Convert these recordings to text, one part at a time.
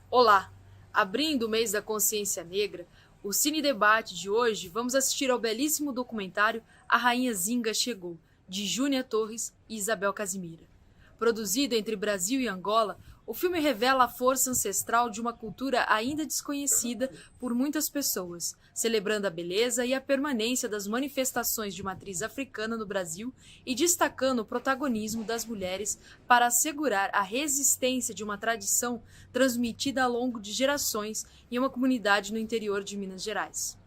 Olá! Abrindo o mês da consciência negra, o Cine Debate de hoje vamos assistir ao belíssimo documentário A Rainha Zinga Chegou, de Júnia Torres e Isabel Casimira. Produzido entre Brasil e Angola, o filme revela a força ancestral de uma cultura ainda desconhecida por muitas pessoas, celebrando a beleza e a permanência das manifestações de matriz africana no Brasil e destacando o protagonismo das mulheres para assegurar a resistência de uma tradição transmitida ao longo de gerações em uma comunidade no interior de Minas Gerais.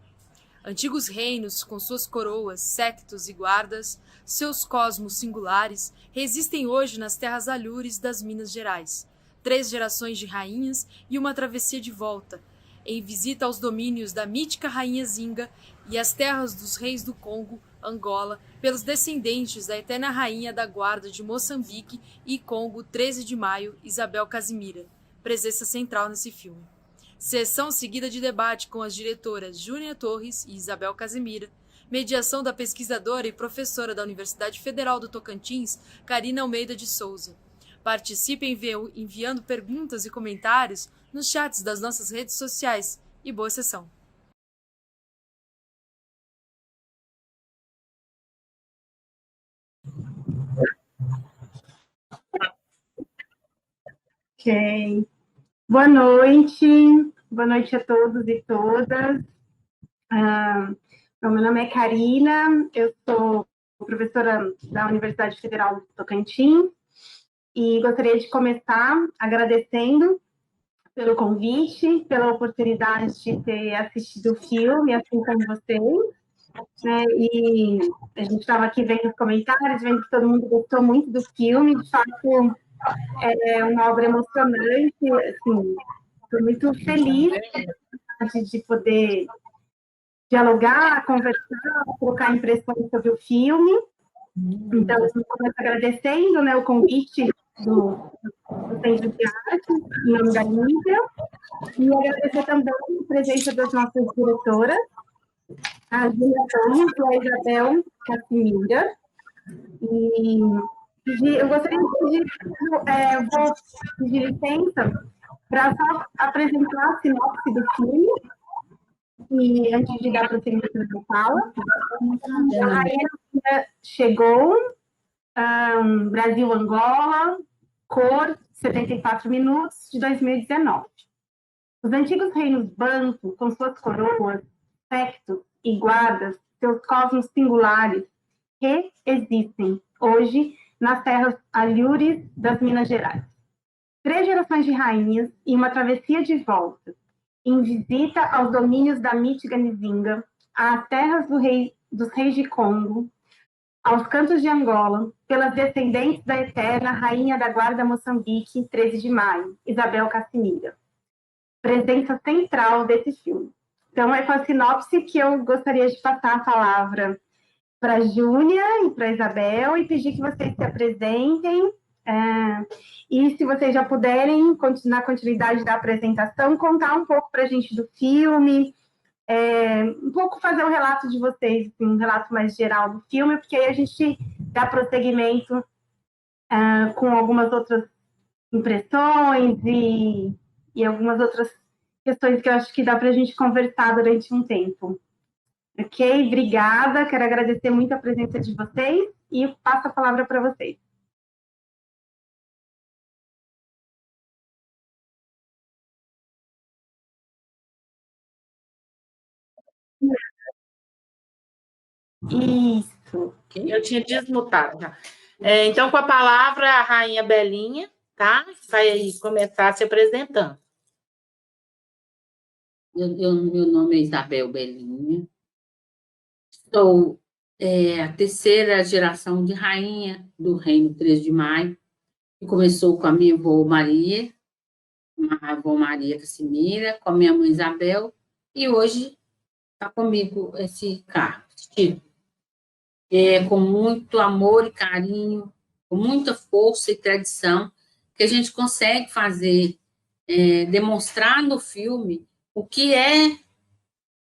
Antigos reinos, com suas coroas, séquitos e guardas, seus cosmos singulares, resistem hoje nas terras alhures das Minas Gerais. 3 gerações de rainhas e uma travessia de volta, em visita aos domínios da mítica Rainha Zinga e às terras dos reis do Congo, Angola, pelos descendentes da eterna rainha da guarda de Moçambique e Congo, 13 de maio, Isabel Casimira. Presença central nesse filme. Sessão seguida de debate com as diretoras Júnia Torres e Isabel Casimira, mediação da pesquisadora e professora da Universidade Federal do Tocantins, Karina Almeida de Souza. Participe enviando perguntas e comentários nos chats das nossas redes sociais. E boa sessão! Ok. Boa noite a todos e todas. Meu nome é Karina, eu sou professora da Universidade Federal do Tocantins e gostaria de começar agradecendo pelo convite, pela oportunidade de ter assistido o filme, assim como vocês, né? E a gente estava aqui vendo os comentários, vendo que todo mundo gostou muito do filme, de fato é uma obra emocionante, assim, estou muito feliz de poder dialogar, conversar, trocar impressões sobre o filme. Então, eu começo agradecendo, né, o convite do Centro de Arte, em nome da Lívia, e agradecer também a presença das nossas diretoras, a Júlia Torres e a Isabel Casimira. E eu gostaria de pedir, vou pedir licença para só apresentar a sinopse do filme, e antes de dar prosseguimento na fala. A Rainha chegou, Brasil-Angola, cor 74 minutos, de 2019. Os antigos reinos Banto, com suas coroas, séquitos e guardas, seus cosmos singulares, reexistem hoje nas terras alhures das Minas Gerais. 3 gerações de rainhas e uma travessia de volta, em visita aos domínios da mítica Nzinga, às terras dos reis de Congo, aos cantos de Angola, pelas descendentes da eterna rainha da guarda Moçambique, 13 de maio, Isabel Casimira. Presença central desse filme. Então, é com a sinopse que eu gostaria de passar a palavra para a Júnia e para a Isabel e pedir que vocês se apresentem. E se vocês já puderem, na continuidade da apresentação, contar um pouco para a gente do filme, um pouco fazer um relato de vocês, assim, um relato mais geral do filme, porque aí a gente dá prosseguimento com algumas outras impressões e algumas outras questões que eu acho que dá para a gente conversar durante um tempo. Ok? Obrigada, quero agradecer muito a presença de vocês e passo a palavra para vocês. Isso. Eu tinha desmutado já. Então, com a palavra, a Rainha Belinha, tá? Vai começar se apresentando. Meu nome é Isabel Belinha. Sou a terceira geração de rainha do Reino 13 de Maio, que começou com a minha avó Maria, a avó Maria Casimira, com a minha mãe Isabel, e hoje está comigo esse cargo, esse título. Com muito amor e carinho, com muita força e tradição, que a gente consegue fazer, demonstrar no filme o que é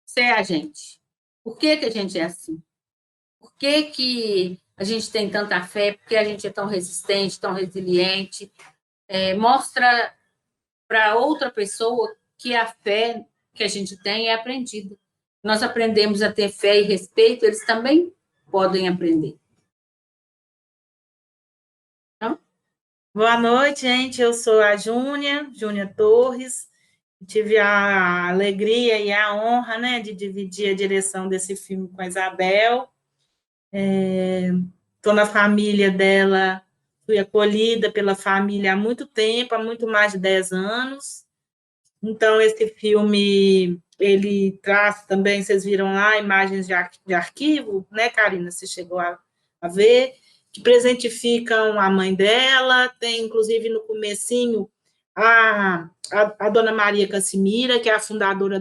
ser a gente. Por que a gente é assim? Por que a gente tem tanta fé, porque a gente é tão resistente, tão resiliente. Mostra para outra pessoa que a fé que a gente tem é aprendida. Nós aprendemos a ter fé e respeito, eles também podem aprender. Então, Boa noite, gente. Eu sou a Júnia Torres. Tive a alegria e a honra, né, de dividir a direção desse filme com a Isabel. Estou na família dela, fui acolhida pela família há muito tempo, há muito mais de 10 anos. Então, esse filme, ele traz também, vocês viram lá, imagens de arquivo, né, Karina? Você chegou a ver, que presentificam a mãe dela, tem, inclusive, no comecinho, a dona Maria Cassimira, que é a fundadora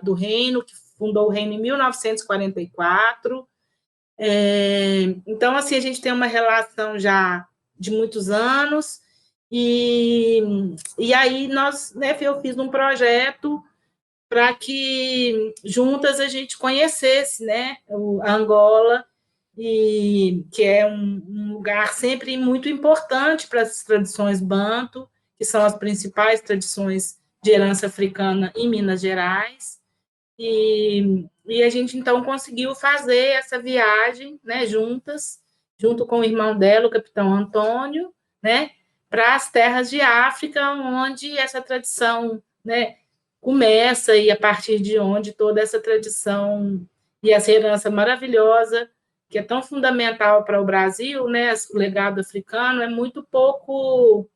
do reino, que fundou o reino em 1944. Então, assim, a gente tem uma relação já de muitos anos, e aí eu fiz um projeto para que juntas a gente conhecesse, né, a Angola, e que é um lugar sempre muito importante para as tradições banto, que são as principais tradições de herança africana em Minas Gerais. E a gente, então, conseguiu fazer essa viagem, né, junto com o irmão dela, o capitão Antônio, né, para as terras de África, onde essa tradição, né, começa, e a partir de onde toda essa tradição e essa herança maravilhosa, que é tão fundamental para o Brasil, né, o legado africano, é muito pouco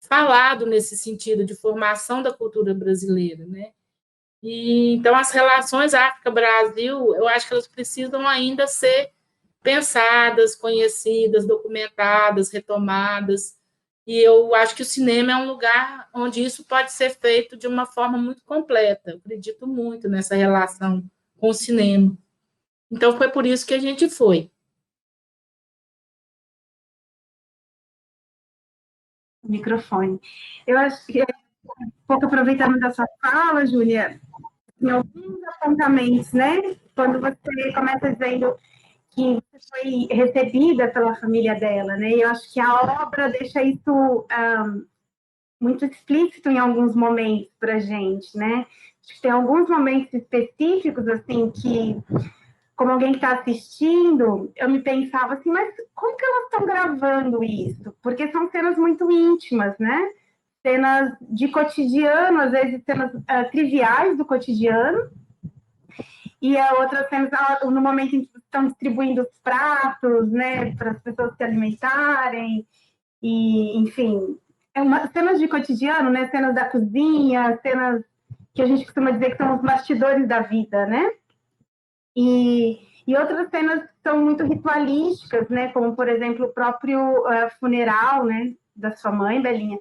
falado nesse sentido de formação da cultura brasileira, né? E, então, as relações África-Brasil, eu acho que elas precisam ainda ser pensadas, conhecidas, documentadas, retomadas. E eu acho que o cinema é um lugar onde isso pode ser feito de uma forma muito completa. Eu acredito muito nessa relação com o cinema. Então, foi por isso que a gente foi. Microfone. Eu acho que, um pouco aproveitando da sua fala, Júlia, em alguns apontamentos, né? Quando você começa dizendo que você foi recebida pela família dela, né? E eu acho que a obra deixa isso muito explícito em alguns momentos para a gente, né? Acho que tem alguns momentos específicos, assim, que, como alguém que está assistindo, eu me pensava assim, mas como que elas estão gravando isso? Porque são cenas muito íntimas, né? Cenas de cotidiano, às vezes cenas triviais do cotidiano, e a outra cenas no momento em que estão distribuindo os pratos, né, para as pessoas se alimentarem, e, enfim, cenas de cotidiano, né, cenas da cozinha, cenas que a gente costuma dizer que são os bastidores da vida, né, e outras cenas que são muito ritualísticas, né, como, por exemplo, o próprio funeral, né, da sua mãe, Belinha,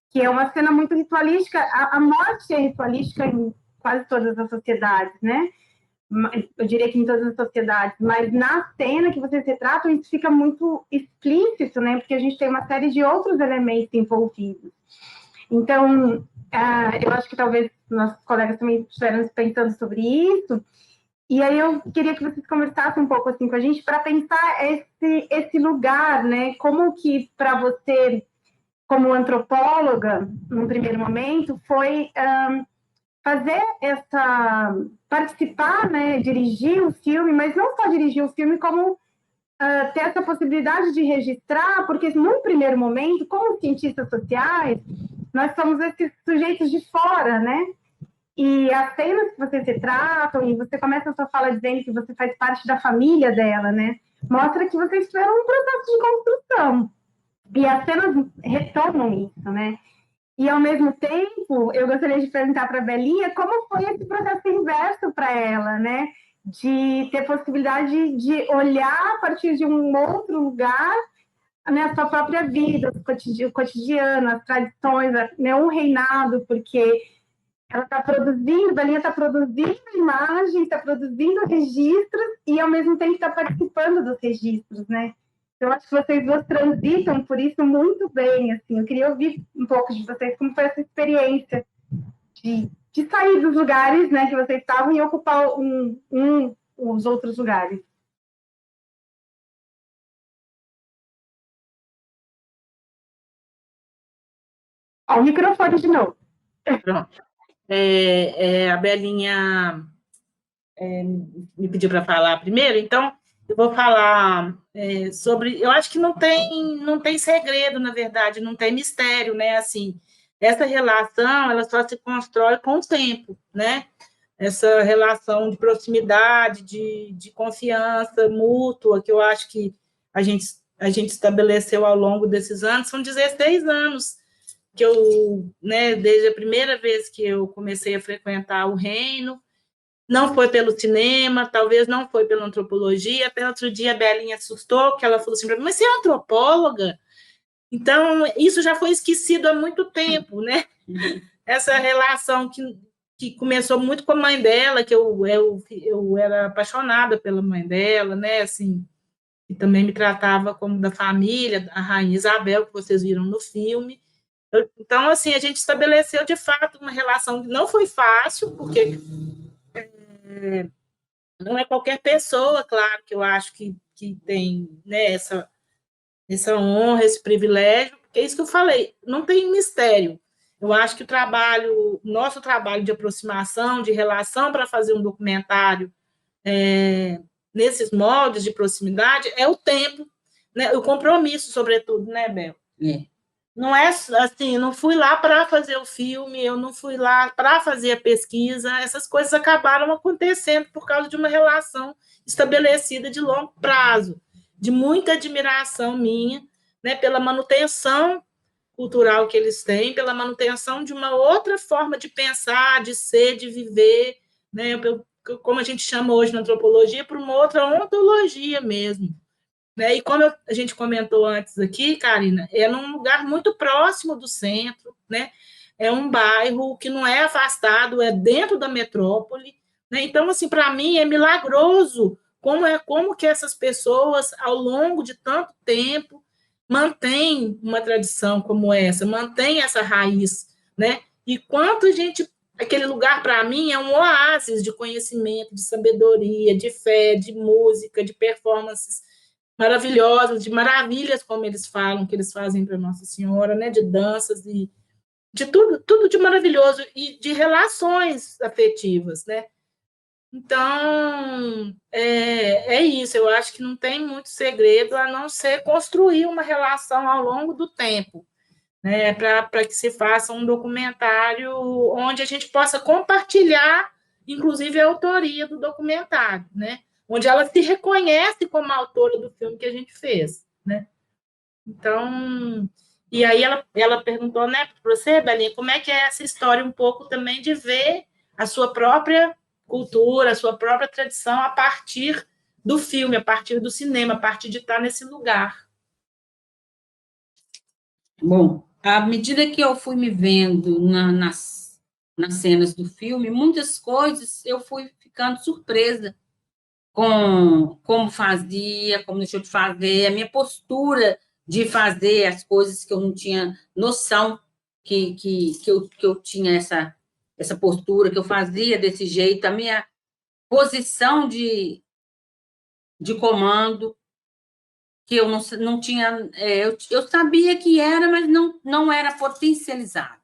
que é uma cena muito ritualística. A morte é ritualística em quase todas as sociedades, né? Eu diria que em todas as sociedades, mas na cena que vocês retratam, isso fica muito explícito, né? Porque a gente tem uma série de outros elementos envolvidos. Então, eu acho que talvez nossos colegas também estiveram pensando sobre isso, e aí eu queria que vocês conversassem um pouco assim com a gente para pensar esse lugar, né? Como que para você, como antropóloga, num primeiro momento, foi fazer participar, né, dirigir o filme, mas não só dirigir o filme, como ter essa possibilidade de registrar, porque num primeiro momento, como cientistas sociais, nós somos esses sujeitos de fora, né? E as cenas que vocês retratam, e você começa a sua fala dizendo que você faz parte da família dela, né? Mostra que vocês tiveram um processo de construção. E as cenas retomam isso, né? E, ao mesmo tempo, eu gostaria de perguntar para a Belinha como foi esse processo inverso para ela, né? De ter possibilidade de olhar a partir de um outro lugar, né, a sua própria vida, o cotidiano, as tradições, né, um reinado, porque ela está produzindo, a Belinha está produzindo imagens, está produzindo registros e, ao mesmo tempo, está participando dos registros, né? Eu acho que vocês duas transitam por isso muito bem, assim. Eu queria ouvir um pouco de vocês, como foi essa experiência de sair dos lugares, né, que vocês estavam e ocupar os outros lugares. Ó, o microfone de novo. Pronto. A Belinha me pediu para falar primeiro, então eu vou falar sobre. Eu acho que não tem segredo, na verdade, não tem mistério, né? Assim, essa relação ela só se constrói com o tempo, né? Essa relação de proximidade, de confiança mútua, que eu acho que a gente estabeleceu ao longo desses anos, são 16 anos que eu, né, desde a primeira vez que eu comecei a frequentar o reino, não foi pelo cinema, talvez não foi pela antropologia, até outro dia a Belinha assustou, que ela falou assim para mim, mas você é antropóloga? Então, isso já foi esquecido há muito tempo, né? Essa relação que começou muito com a mãe dela, que eu era apaixonada pela mãe dela, né? Assim, e também me tratava como da família, a Rainha Isabel, que vocês viram no filme. Então, assim, a gente estabeleceu, de fato, uma relação que não foi fácil, porque não é qualquer pessoa, claro, que eu acho que tem, né, essa honra, esse privilégio, porque é isso que eu falei, não tem mistério. Eu acho que nosso trabalho de aproximação, de relação para fazer um documentário nesses moldes de proximidade é o tempo, né, o compromisso, sobretudo, né, Bel? É. Não é assim, eu não fui lá para fazer o filme, eu não fui lá para fazer a pesquisa, essas coisas acabaram acontecendo por causa de uma relação estabelecida de longo prazo, de muita admiração minha, né, pela manutenção cultural que eles têm, pela manutenção de uma outra forma de pensar, de ser, de viver, né, como a gente chama hoje na antropologia, por uma outra ontologia mesmo. Né? E como a gente comentou antes aqui, Karina, é num lugar muito próximo do centro, né? É um bairro que não é afastado, é dentro da metrópole, né? Então, assim, para mim é milagroso como que essas pessoas, ao longo de tanto tempo, mantêm uma tradição como essa, mantêm essa raiz, né? E quanto a gente aquele lugar para mim é um oásis de conhecimento, de sabedoria, de fé, de música, de performances maravilhosas, de maravilhas, como eles falam, que eles fazem para Nossa Senhora, né? De danças e de tudo de maravilhoso e de relações afetivas, né? Então, é isso. Eu acho que não tem muito segredo a não ser construir uma relação ao longo do tempo, né? Para que se faça um documentário onde a gente possa compartilhar, inclusive, a autoria do documentário, né? Onde ela se reconhece como autora do filme que a gente fez, né? Então, e aí ela perguntou, né, para você, Belinha, como é que é essa história um pouco também de ver a sua própria cultura, a sua própria tradição a partir do filme, a partir do cinema, a partir de estar nesse lugar. Bom, à medida que eu fui me vendo nas cenas do filme, muitas coisas eu fui ficando surpresa com como fazia, como deixou de fazer, a minha postura de fazer as coisas que eu não tinha noção que eu tinha essa postura, que eu fazia desse jeito, a minha posição de comando, que eu não tinha. Eu sabia que era, mas não era potencializado.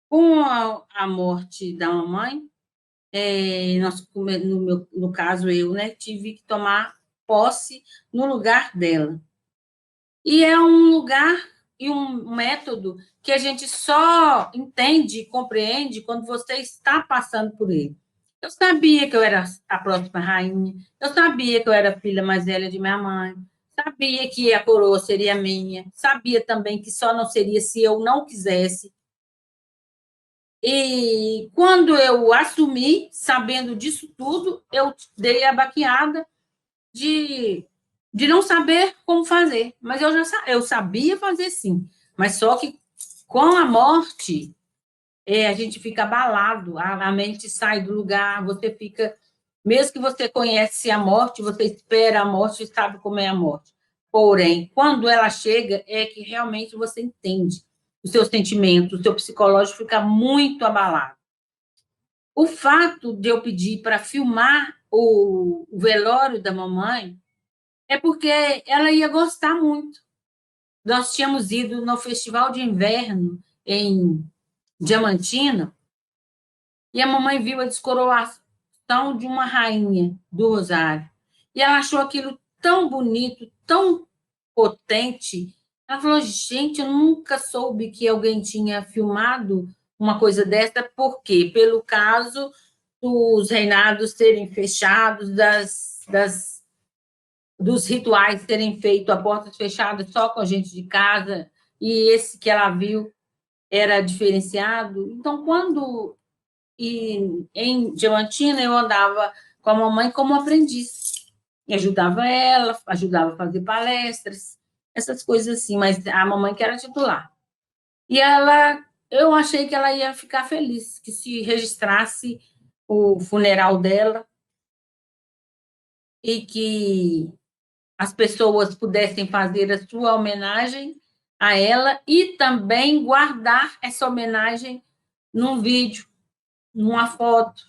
Com a morte da mamãe, no caso, eu, né, tive que tomar posse no lugar dela. E é um lugar e um método que a gente só entende e compreende quando você está passando por ele. Eu sabia que eu era a próxima rainha, eu sabia que eu era a filha mais velha de minha mãe, sabia que a coroa seria minha, sabia também que só não seria se eu não quisesse. E quando eu assumi, sabendo disso tudo, eu dei a baqueada de não saber como fazer. Mas eu sabia fazer sim. Mas só que com a morte, a gente fica abalado, a mente sai do lugar, você fica. Mesmo que você conhece a morte, você espera a morte e sabe como é a morte. Porém, quando ela chega, é que realmente você entende o seu sentimento, o seu psicológico fica muito abalado. O fato de eu pedir para filmar o velório da mamãe é porque ela ia gostar muito. Nós tínhamos ido no festival de inverno em Diamantina, e a mamãe viu a descoroação de uma rainha do Rosário. E ela achou aquilo tão bonito, tão potente. Ela falou, gente, eu nunca soube que alguém tinha filmado uma coisa dessa. Por quê? Pelo caso dos reinados serem fechados, dos rituais serem feitos a portas fechadas só com a gente de casa, e esse que ela viu era diferenciado. Então, quando em Diamantina eu andava com a mamãe como aprendiz, e ajudava ela, ajudava a fazer palestras, essas coisas assim, mas a mamãe que era titular. E eu achei que ela ia ficar feliz, que se registrasse o funeral dela e que as pessoas pudessem fazer a sua homenagem a ela e também guardar essa homenagem num vídeo, numa foto,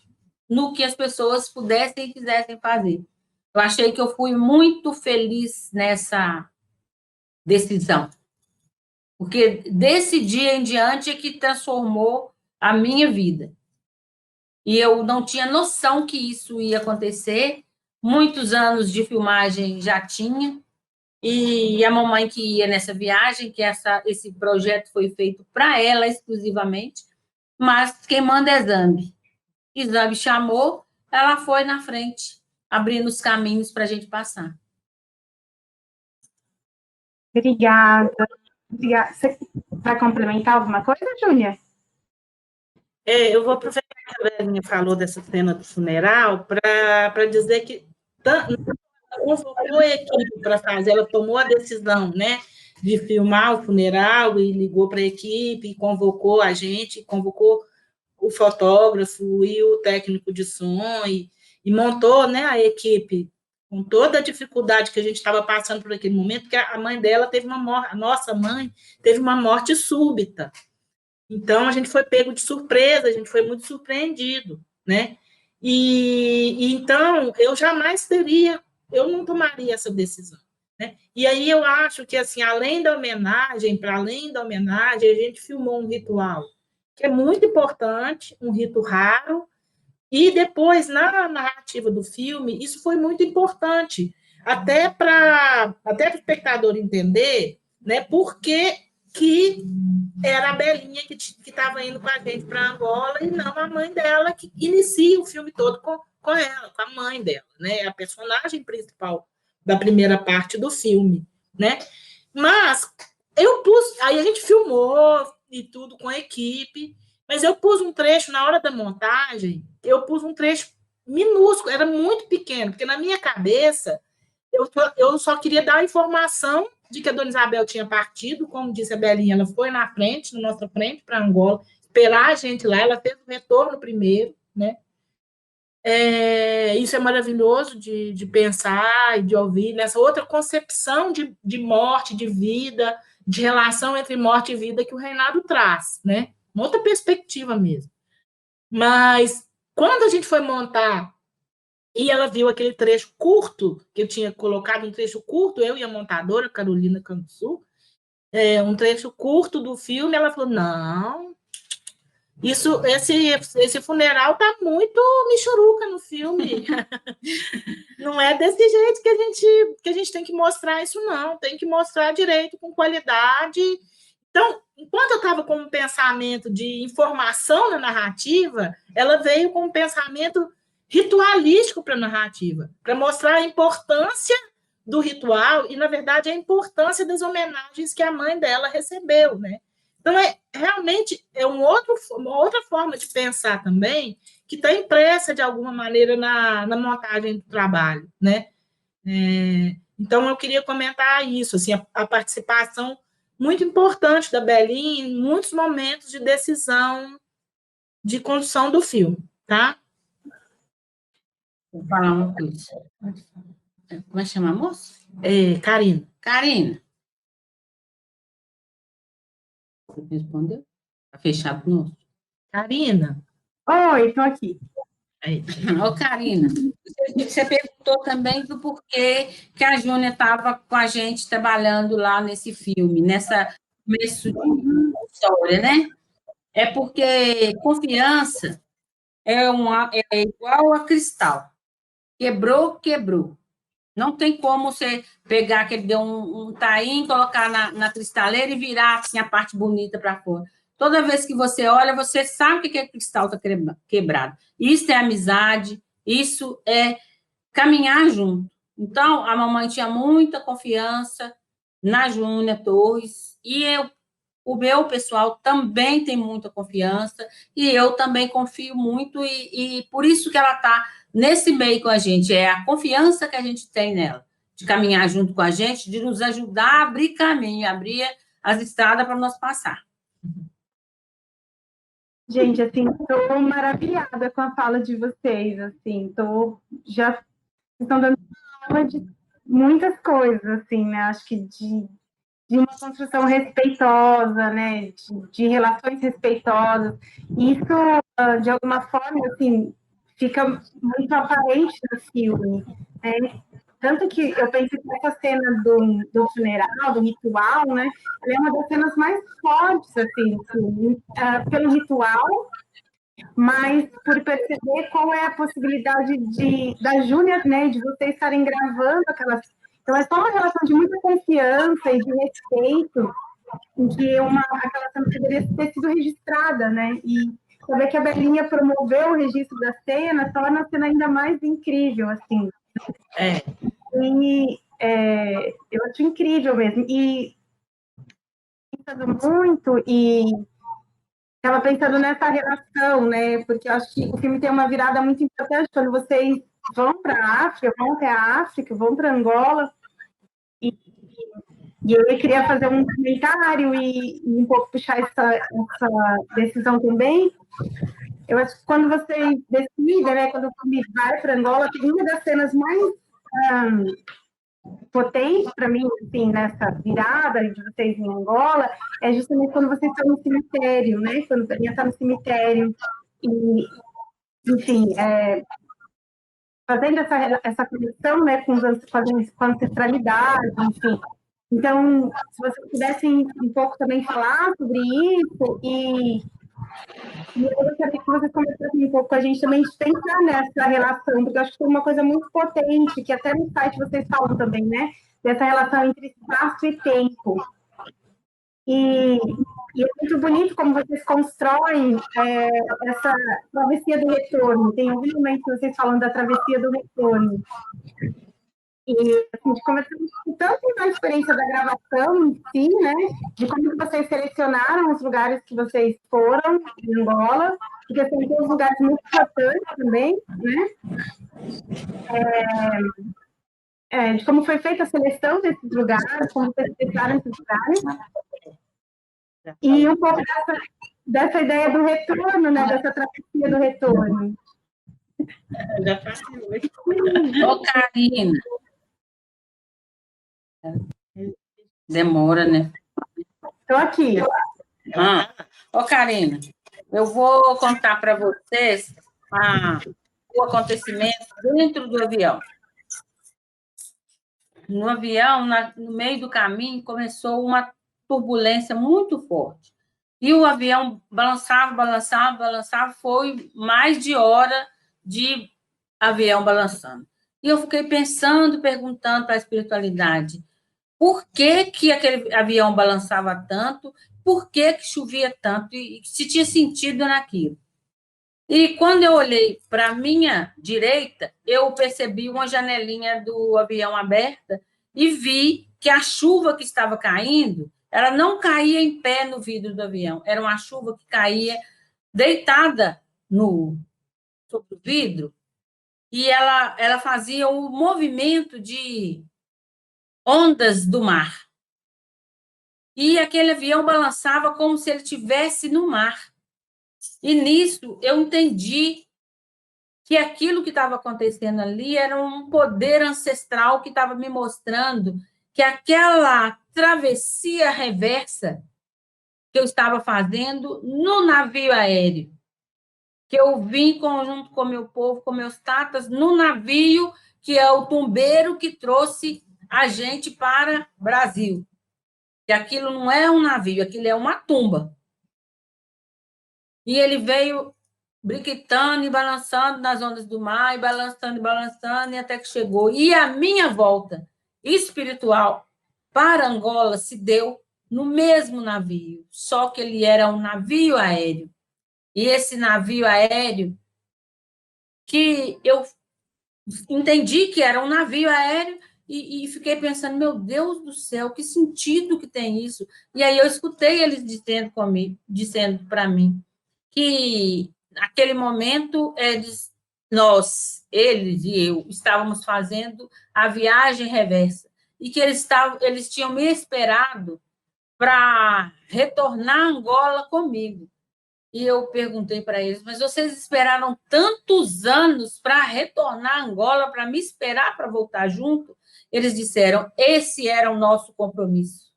no que as pessoas pudessem e quisessem fazer. Eu achei que eu fui muito feliz nessa decisão, porque desse dia em diante é que transformou a minha vida. E eu não tinha noção que isso ia acontecer. Muitos anos de filmagem já tinha, e a mamãe que ia nessa viagem, que esse projeto foi feito para ela exclusivamente, mas quem manda é Zambi. E Zambi chamou, ela foi na frente, abrindo os caminhos para a gente passar. Obrigada. Você vai complementar alguma coisa, Júnia? Eu vou aproveitar que a Belinha falou dessa cena do funeral para dizer que convocou a equipe para fazer, ela tomou a decisão, né, de filmar o funeral e ligou para a equipe, convocou a gente, convocou o fotógrafo e o técnico de som e montou, né, a equipe com toda a dificuldade que a gente estava passando por aquele momento, porque a mãe dela teve a nossa mãe teve uma morte súbita. Então, a gente foi pego de surpresa, a gente foi muito surpreendido, né? E então, eu não tomaria essa decisão, né? E aí eu acho que, assim, para além da homenagem, a gente filmou um ritual que é muito importante, um rito raro, e depois, na narrativa do filme, isso foi muito importante, até para o espectador entender, né, por que era a Belinha que estava indo com a gente para Angola e não a mãe dela, que inicia o filme todo com ela, com a mãe dela, né, a personagem principal da primeira parte do filme, né? Mas aí a gente filmou e tudo com a equipe, mas eu pus um trecho na hora da montagem, eu pus um trecho minúsculo, era muito pequeno, porque na minha cabeça eu só queria dar a informação de que a Dona Isabel tinha partido, como disse a Belinha, ela foi na nossa frente para Angola, esperar a gente lá, ela fez o retorno primeiro, né? Isso é maravilhoso de pensar e de ouvir, nessa outra concepção de morte, de vida, de relação entre morte e vida que o reinado traz, né? Uma outra perspectiva mesmo. Mas, quando a gente foi montar e ela viu aquele trecho curto, que eu tinha colocado um trecho curto, eu e a montadora, Carolina Cansul, um trecho curto do filme, ela falou, não, esse funeral tá muito michuruca no filme. Não é desse jeito que a gente tem que mostrar isso, não. Tem que mostrar direito, com qualidade. Então, enquanto eu estava com um pensamento de informação na narrativa, ela veio com um pensamento ritualístico para a narrativa, para mostrar a importância do ritual e, na verdade, a importância das homenagens que a mãe dela recebeu, né? Então, realmente é uma outra forma de pensar também, que está impressa, de alguma maneira, na montagem do trabalho, né? Então, eu queria comentar isso, assim, a participação muito importante da Belinha em muitos momentos de decisão de condução do filme, tá? Vou falar uma coisa. Como é que chama a moça? Karina. Karina. Você respondeu? Está fechado o nosso. Karina. Oi, estou aqui. Ô, Karina, você perguntou também do porquê que a Júnia estava com a gente trabalhando lá nesse filme, começo de história, né? É porque confiança é igual a cristal. Quebrou, quebrou. Não tem como você pegar aquele deu um taim, colocar na cristaleira e virar assim a parte bonita para fora. Toda vez que você olha, você sabe que aquele cristal está quebrado. Isso é amizade, isso é caminhar junto. Então, a mamãe tinha muita confiança na Júnia Torres, e o meu pessoal também tem muita confiança, e eu também confio muito, e por isso que ela está nesse meio com a gente, é a confiança que a gente tem nela, de caminhar junto com a gente, de nos ajudar a abrir caminho, abrir as estradas para nós passar. Gente, assim, estou maravilhada com a fala de vocês, assim, já estão dando aula de muitas coisas, assim, né? Acho que de uma construção respeitosa, né? De relações respeitosas. Isso, de alguma forma, assim, fica muito aparente no filme, né? Tanto que eu penso que essa cena do funeral, do ritual, né? Ela é uma das cenas mais fortes, assim, pelo ritual, mas por perceber qual é a possibilidade da Júlia, né, de vocês estarem gravando aquelas. Então, é só uma relação de muita confiança e de respeito, em que aquela cena poderia ter sido registrada, né? E saber que a Belinha promoveu o registro da cena torna a cena ainda mais incrível, assim. E eu acho incrível mesmo. E pensando muito, e estava pensando nessa relação, né? Porque eu acho que o filme tem uma virada muito importante quando vocês vão para a África, vão até a África, vão para Angola. E eu queria fazer um comentário e um pouco puxar essa decisão também. Eu acho que quando vocês decidem, né? Quando o filme vai para Angola, uma das cenas mais potente para mim, assim, nessa virada de vocês em Angola, é justamente quando vocês estão no cemitério, né? Quando a Belinha está no cemitério e, enfim, fazendo essa conexão, né, com a ancestralidade, enfim. Então, se vocês pudessem um pouco também falar sobre isso e eu gostaria que vocês conversassem um pouco com a gente também de pensar nessa relação, porque eu acho que foi uma coisa muito potente, que até no site vocês falam também, né? Dessa relação entre espaço e tempo. E é muito bonito como vocês constroem essa travessia do retorno. Tem algum momento que vocês falam da travessia do retorno. E assim, a gente conversou tanto da experiência da gravação em si, né? De como vocês selecionaram os lugares que vocês foram em Angola, porque tem uns lugares muito importantes também, né? De como foi feita a seleção desses lugares, como vocês selecionaram esses lugares. E um pouco dessa ideia do retorno, né? Dessa travessia do retorno. Já passei. Ô, Karina. Demora, né? Estou aqui. Ô, Karina, eu vou contar para vocês o acontecimento dentro do avião. No avião, no meio do caminho, começou uma turbulência muito forte. E o avião balançava, balançava, balançava, foi mais de hora de avião balançando. E eu fiquei pensando, perguntando para a espiritualidade, por que aquele avião balançava tanto, por que chovia tanto, e se tinha sentido naquilo. E quando eu olhei para a minha direita, eu percebi uma janelinha do avião aberta e vi que a chuva que estava caindo, ela não caía em pé no vidro do avião, era uma chuva que caía deitada sobre o vidro, e ela fazia o movimento de ondas do mar. E aquele avião balançava como se ele estivesse no mar. E nisso eu entendi que aquilo que estava acontecendo ali era um poder ancestral que estava me mostrando que aquela travessia reversa que eu estava fazendo no navio aéreo, que eu vim junto com meu povo, com meus tatas, no navio que é o tumbeiro que trouxe a gente para o Brasil, que aquilo não é um navio, aquilo é uma tumba. E ele veio briquitando e balançando nas ondas do mar, e balançando, e até que chegou. E a minha volta espiritual para Angola se deu no mesmo navio, só que ele era um navio aéreo. E esse navio aéreo, que eu entendi que era um navio aéreo, e fiquei pensando, meu Deus do céu, que sentido que tem isso? E aí eu escutei eles dizendo para mim, que naquele momento eles e eu, estávamos fazendo a viagem reversa, e que eles tinham me esperado para retornar a Angola comigo. E eu perguntei para eles, mas vocês esperaram tantos anos para retornar a Angola, para me esperar para voltar junto? Eles disseram, esse era o nosso compromisso.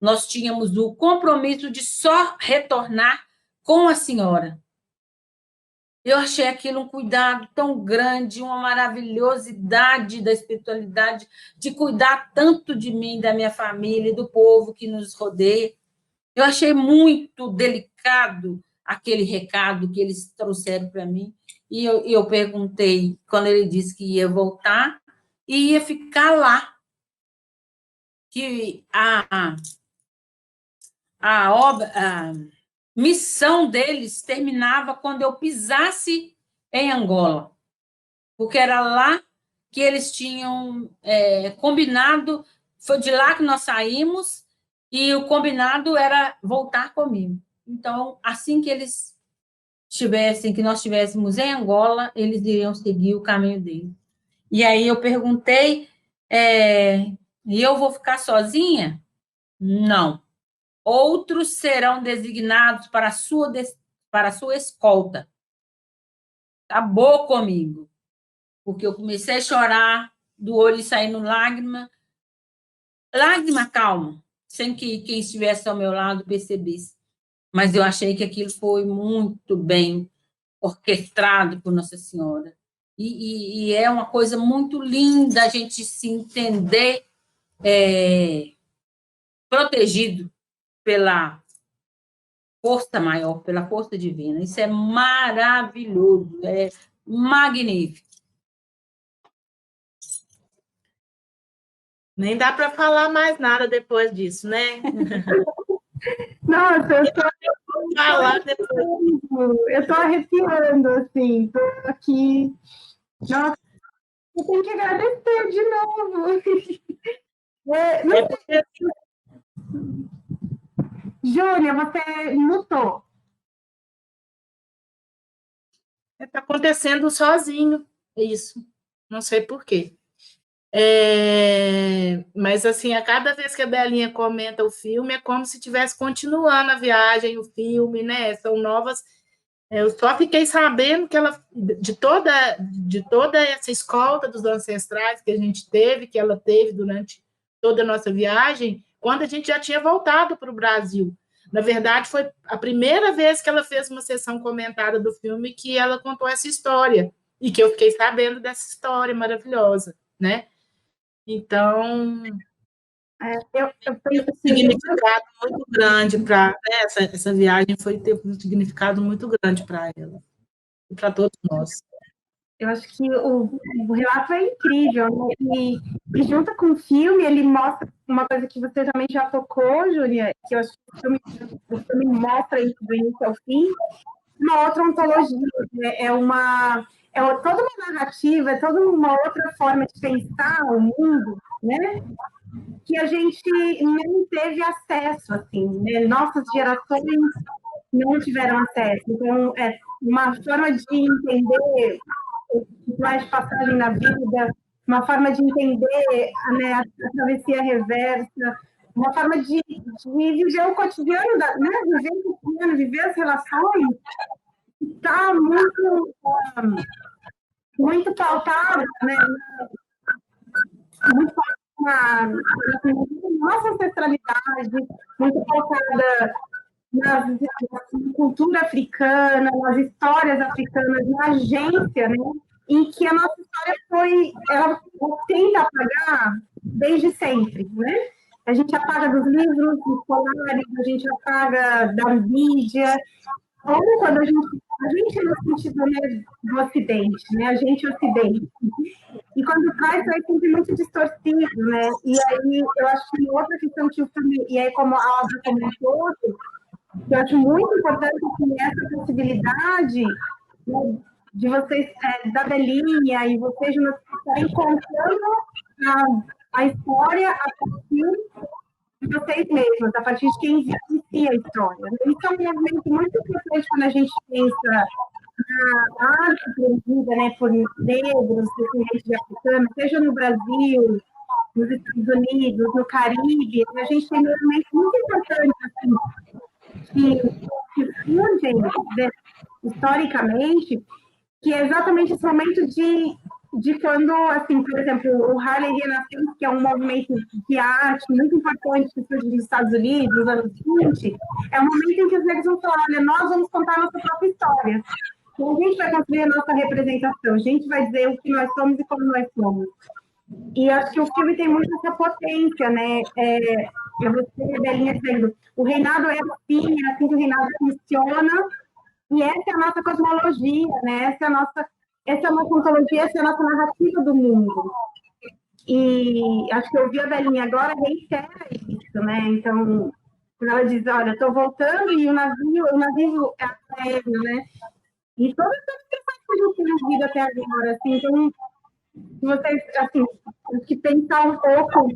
Nós tínhamos o compromisso de só retornar com a senhora. Eu achei aquilo um cuidado tão grande, uma maravilhosidade da espiritualidade, de cuidar tanto de mim, da minha família e do povo que nos rodeia. Eu achei muito delicado aquele recado que eles trouxeram para mim. E eu perguntei, quando ele disse que ia voltar, e ia ficar lá. Que a obra... A missão deles terminava quando eu pisasse em Angola, porque era lá que eles tinham combinado, foi de lá que nós saímos, e o combinado era voltar comigo. Então, assim que eles que nós estivéssemos em Angola, eles iriam seguir o caminho deles. E aí eu perguntei, e eu vou ficar sozinha? Não. Outros serão designados para a sua escolta. Acabou comigo, porque eu comecei a chorar, do olho saindo lágrima calma, sem que quem estivesse ao meu lado percebesse. Mas eu achei que aquilo foi muito bem orquestrado por Nossa Senhora. E é uma coisa muito linda a gente se entender protegido pela força maior, pela força divina. Isso é maravilhoso, é magnífico. Nem dá para falar mais nada depois disso, né? Nossa, eu tô arrepiando, assim, tô aqui. Nossa, eu tenho que agradecer de novo. Júlia, você mutou. Está acontecendo sozinho, isso. Não sei por quê. Mas, assim, a cada vez que a Belinha comenta o filme, é como se estivesse continuando a viagem, o filme, né? São novas... Eu só fiquei sabendo que ela, de toda essa escolta dos ancestrais que a gente teve, que ela teve durante toda a nossa viagem, quando a gente já tinha voltado para o Brasil. Na verdade, foi a primeira vez que ela fez uma sessão comentada do filme que ela contou essa história, e que eu fiquei sabendo dessa história maravilhosa, né? Então, eu tem um significado muito grande para essa viagem, ter um significado muito grande para ela e para todos nós. Eu acho que o relato é incrível, né? E junto com o filme, ele mostra uma coisa que você também já tocou, Júlia, que eu acho que o filme mostra isso do início ao fim, uma outra ontologia, né? Toda uma narrativa, é toda uma outra forma de pensar o mundo, né? Que a gente não teve acesso, assim, né? Nossas gerações não tiveram acesso. Então, é uma forma de entender o rituais de passagem na vida, uma forma de entender, né, a travessia reversa, uma forma de viver o cotidiano, né? Viver o cotidiano, viver as relações, está muito pautada, né? Muito pautada na nossa ancestralidade, muito pautada na cultura africana, nas histórias africanas, na agência, né? Em que a nossa história ela tenta apagar desde sempre, né? A gente apaga dos livros escolares, a gente apaga da mídia, ou quando a gente no sentido, né, do Ocidente, né? A gente Ocidente. E quando traz, é sempre muito distorcido, né? E aí, eu acho que outra questão que o filme, e aí como a obra como um todo, que eu acho muito importante que essa possibilidade, né, de vocês, da Belinha e vocês estarem contando a história a partir de vocês mesmos, a partir de quem vivencia a história. Isso é um movimento muito importante quando a gente pensa na arte produzida, né, por negros, descendentes de africanos, seja no Brasil, nos Estados Unidos, no Caribe. A gente tem movimentos muito importantes assim, que surgem, né, historicamente, que é exatamente esse momento de quando, assim, por exemplo, o Harlem Renaissance, que é um movimento de arte muito importante que surge nos Estados Unidos, nos anos 20, é um momento em que os negros vão falar, olha, nós vamos contar a nossa própria história. Então, a gente vai construir a nossa representação, a gente vai dizer o que nós somos e como nós somos. E acho que o filme tem muito essa potência, né? Você, Belinha, dizendo, o reinado é assim que o reinado funciona, e essa é a nossa cosmologia, né? Essa é a nossa ontologia, essa é a nossa narrativa do mundo. E acho que eu vi a Belinha agora reitera isso, né? Então, quando ela diz, olha, estou voltando e o navio é aéreo, né? E todas as questões que a gente tem vivido até agora, assim, então, vocês, assim, que pensar um pouco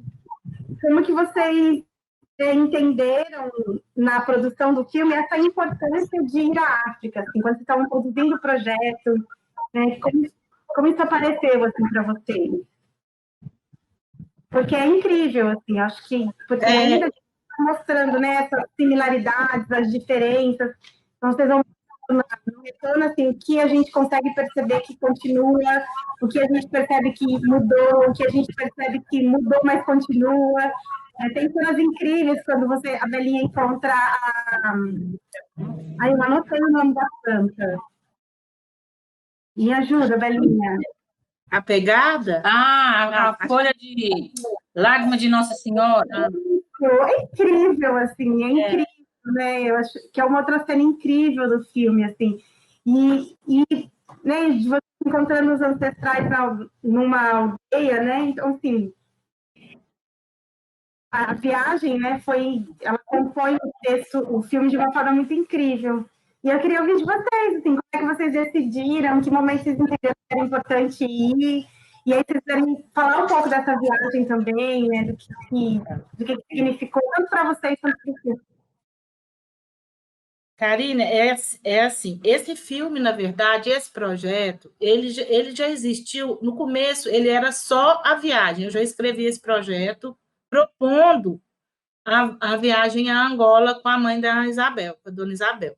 como que vocês entenderam na produção do filme essa importância de ir à África, assim, quando vocês estavam produzindo o projeto, né? Como isso apareceu assim para vocês? Porque é incrível, assim, acho que porque ainda está mostrando, né, essas similaridades, as diferenças, então vocês vão mostrando assim, o que a gente consegue perceber que continua, o que a gente percebe que mudou, o que a gente percebe que mudou, mas continua. Tem cenas incríveis quando a Belinha encontra Aí eu anotei o nome da planta. Me ajuda, Belinha. A pegada? A folha de lágrima de Nossa Senhora. É incrível, assim, é incrível, né? Eu acho que é uma outra cena incrível do filme, assim. E né, de você encontrando os ancestrais numa aldeia, né? Então, assim, a viagem, né, ela compõe o filme de uma forma muito incrível. E eu queria ouvir de vocês, assim, como é que vocês decidiram, em que momento vocês entenderam que era importante ir, e aí vocês querem falar um pouco dessa viagem também, né, do que significou, tanto para vocês quanto para o filme. Karina, é assim, esse filme, na verdade, esse projeto, ele já existiu, no começo ele era só a viagem, eu já escrevi esse projeto propondo a viagem a Angola com a mãe da Isabel, com a dona Isabel.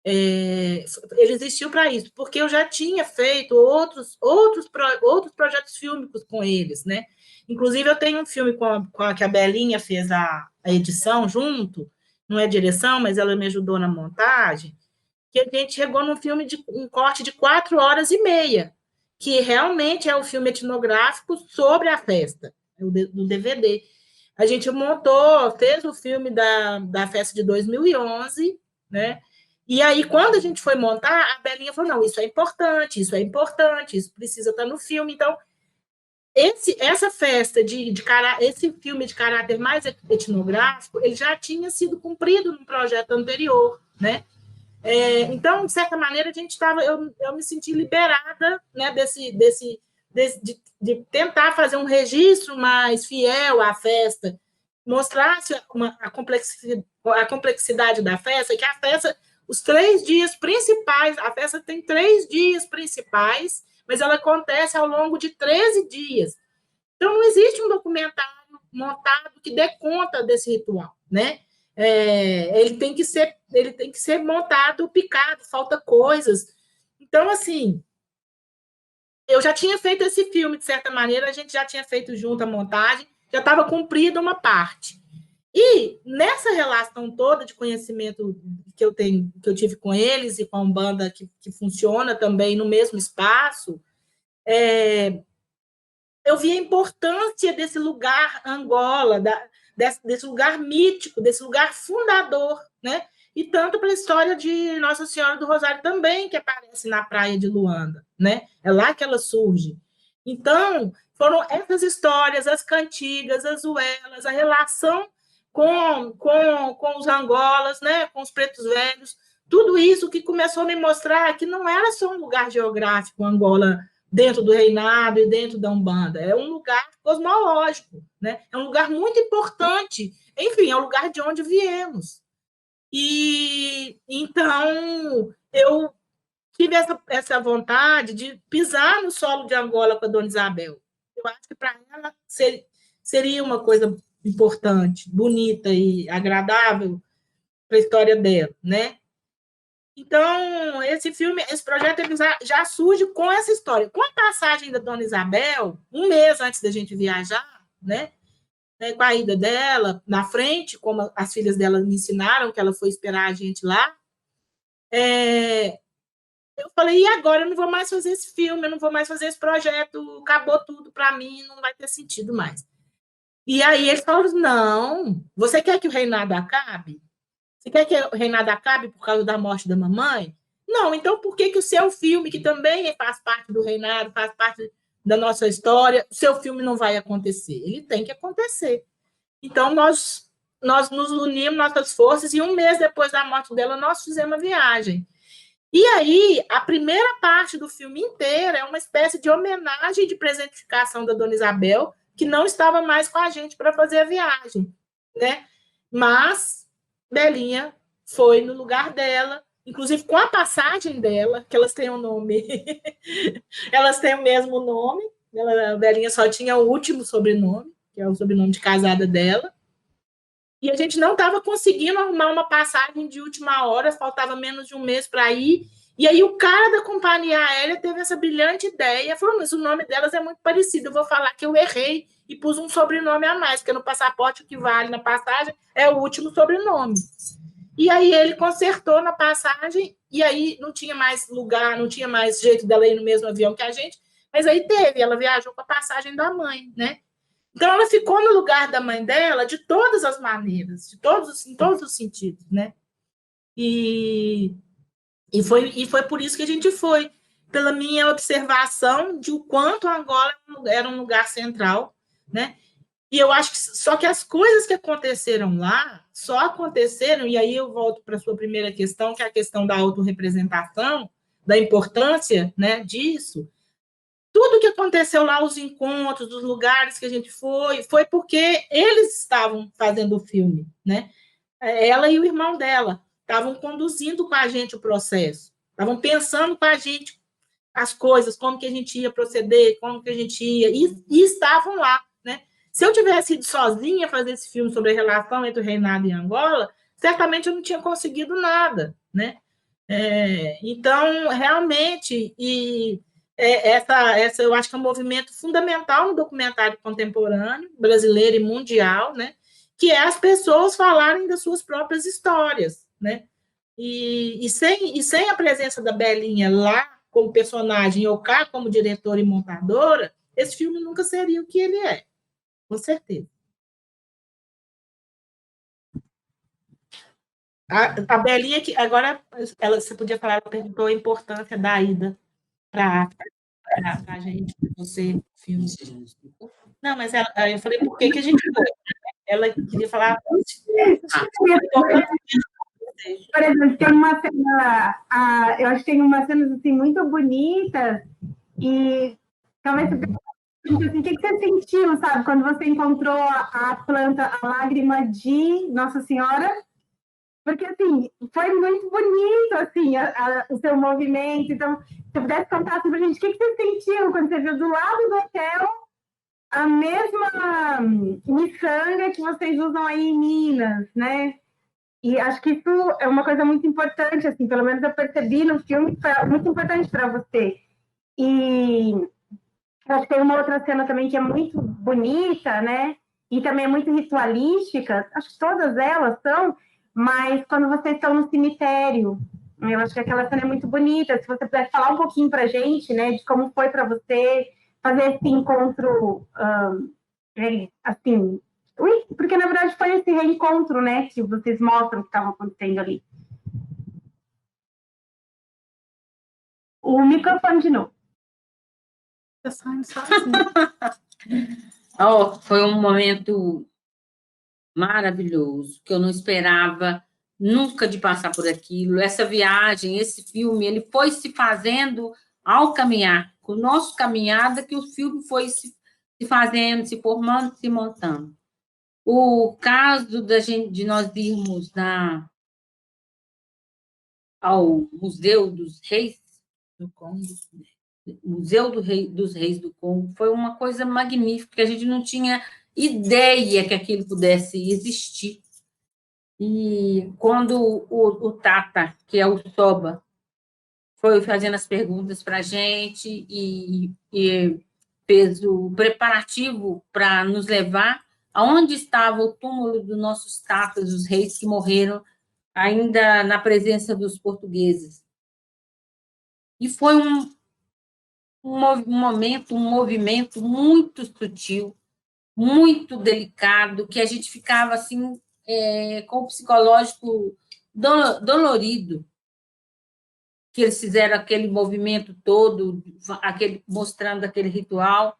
Ele existiu para isso, porque eu já tinha feito outros projetos fílmicos com eles, né? Inclusive, eu tenho um filme que a Belinha fez a edição junto, não é direção, mas ela me ajudou na montagem, que a gente chegou num filme de um corte de 4 horas e meia, que realmente é o filme etnográfico sobre a festa, do DVD. A gente fez o filme da festa de 2011, né? E aí, quando a gente foi montar, a Belinha falou, não, isso é importante, isso precisa estar no filme. Então, essa festa esse filme de caráter mais etnográfico, ele já tinha sido cumprido num projeto anterior, né? Então, de certa maneira, eu me senti liberada, né, de tentar fazer um registro mais fiel à festa, mostrasse a complexidade da festa, que a festa, os 3 dias principais, a festa tem 3 dias principais, mas ela acontece ao longo de 13 dias. Então, não existe um documentário montado que dê conta desse ritual, né? Ele tem que ser montado, picado, falta coisas. Então, assim, eu já tinha feito esse filme, de certa maneira, a gente já tinha feito junto a montagem, já estava cumprida uma parte. E nessa relação toda de conhecimento que eu tive com eles e com a Umbanda que funciona também no mesmo espaço, eu vi a importância desse lugar Angola, desse lugar mítico, desse lugar fundador, né? E tanto para a história de Nossa Senhora do Rosário também, que aparece na praia de Luanda, né? É lá que ela surge. Então, foram essas histórias, as cantigas, as uelas, a relação com os angolas, né? Com os pretos velhos, tudo isso que começou a me mostrar que não era só um lugar geográfico, Angola, dentro do reinado e dentro da Umbanda, é um lugar cosmológico, né? É um lugar muito importante, enfim, é o lugar de onde viemos. E então eu tive essa vontade de pisar no solo de Angola com a Dona Isabel. Eu acho que para ela seria uma coisa importante, bonita e agradável para a história dela, né? Então, esse projeto ele já surge com essa história. Com a passagem da Dona Isabel, um mês antes da gente viajar, né? Com a ida dela na frente, como as filhas dela me ensinaram, que ela foi esperar a gente lá, eu falei, e agora? Eu não vou mais fazer esse filme, eu não vou mais fazer esse projeto, acabou tudo para mim, não vai ter sentido mais. E aí eles falaram, não, você quer que o reinado acabe? Você quer que o reinado acabe por causa da morte da mamãe? Não, então por que o seu filme, que também faz parte do reinado, faz parte da nossa história, o seu filme não vai acontecer? Ele tem que acontecer. Então, nós nos unimos, nossas forças, e um mês depois da morte dela, nós fizemos a viagem. E aí, a primeira parte do filme inteiro é uma espécie de homenagem de presentificação da Dona Isabel, que não estava mais com a gente para fazer a viagem, né? Mas Belinha foi no lugar dela, inclusive com a passagem dela, que elas têm um nome, elas têm o mesmo nome, a Belinha só tinha o último sobrenome, que é o sobrenome de casada dela, e a gente não estava conseguindo arrumar uma passagem de última hora, faltava menos de um mês para ir, e aí o cara da companhia aérea teve essa brilhante ideia, falou, mas o nome delas é muito parecido, eu vou falar que eu errei e pus um sobrenome a mais, porque no passaporte o que vale na passagem é o último sobrenome. E aí ele consertou na passagem, e aí não tinha mais lugar, não tinha mais jeito dela ir no mesmo avião que a gente, mas aí teve, ela viajou com a passagem da mãe, né? Então, ela ficou no lugar da mãe dela de todas as maneiras, em todos os sentidos, né? E foi por isso que a gente foi, pela minha observação de o quanto a Angola era um lugar central, né? E eu acho que só que as coisas que aconteceram lá só aconteceram, e aí eu volto para a sua primeira questão, que é a questão da autorrepresentação, da importância, né, disso. Tudo que aconteceu lá, os encontros, os lugares que a gente foi porque eles estavam fazendo o filme, né? Ela e o irmão dela estavam conduzindo com a gente o processo, estavam pensando com a gente as coisas, como que a gente ia proceder, como que a gente ia, e estavam lá, né? Se eu tivesse ido sozinha fazer esse filme sobre a relação entre o reinado e Angola, certamente eu não tinha conseguido nada, né? Então, realmente, essa eu acho que é um movimento fundamental no documentário contemporâneo, brasileiro e mundial, né? Que é as pessoas falarem das suas próprias histórias, né? E sem a presença da Belinha lá como personagem, ou cá como diretora e montadora, esse filme nunca seria o que ele é, com certeza. A Belinha, que agora você podia falar, ela perguntou a importância da ida para a gente, você, filme. Não, mas eu falei, por que a gente foi? Ela queria falar. Por exemplo, tem uma cena, eu acho que tem umas cenas assim, muito bonitas, e talvez você pergunte assim, o que você sentiu, sabe, quando você encontrou a planta, a lágrima de Nossa Senhora? Porque, assim, foi muito bonito, assim, o seu movimento. Então, se você pudesse contar sobre a gente, o que você sentiu quando você viu do lado do hotel a mesma miçanga que vocês usam aí em Minas, né? E acho que isso é uma coisa muito importante, assim, pelo menos eu percebi no filme que foi muito importante para você. E acho que tem uma outra cena também que é muito bonita, né? E também é muito ritualística. Acho que todas elas são, mas quando vocês estão no cemitério, eu acho que aquela cena é muito bonita. Se você puder falar um pouquinho para a gente, né, de como foi para você fazer esse encontro, assim, Ui, porque na verdade foi esse reencontro, né, que vocês mostram que estava acontecendo ali. O microfone de novo. Tá saindo sozinho. Oh, foi um momento maravilhoso, que eu não esperava nunca de passar por aquilo. Essa viagem, esse filme, ele foi se fazendo ao caminhar, com o nosso caminhada, que o filme foi se fazendo, se formando, se montando. O caso de nós irmos ao Museu dos Reis do Congo, Museu dos Reis do Congo, foi uma coisa magnífica, a gente não tinha ideia que aquilo pudesse existir. E quando o Tata, que é o Soba, foi fazendo as perguntas para a gente e fez o preparativo para nos levar aonde estava o túmulo dos nossos tatas, os reis que morreram ainda na presença dos portugueses. E foi um movimento muito sutil, muito delicado, que a gente ficava assim, com o psicológico dolorido, que eles fizeram aquele movimento todo, mostrando aquele ritual,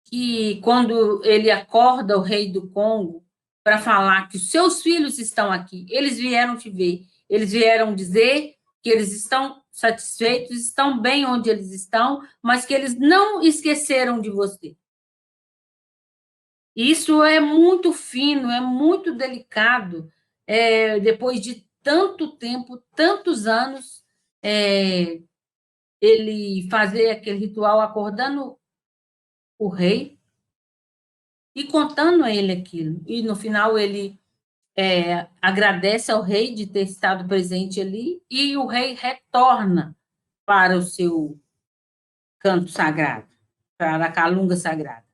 que quando ele acorda o rei do Congo para falar que os seus filhos estão aqui, eles vieram te ver, eles vieram dizer que eles estão satisfeitos, estão bem onde eles estão, mas que eles não esqueceram de você. Isso é muito fino, é muito delicado. Depois de tanto tempo, tantos anos, ele fazer aquele ritual acordando o rei e contando a ele aquilo. E, no final, ele agradece ao rei de ter estado presente ali e o rei retorna para o seu canto sagrado, para a calunga sagrada.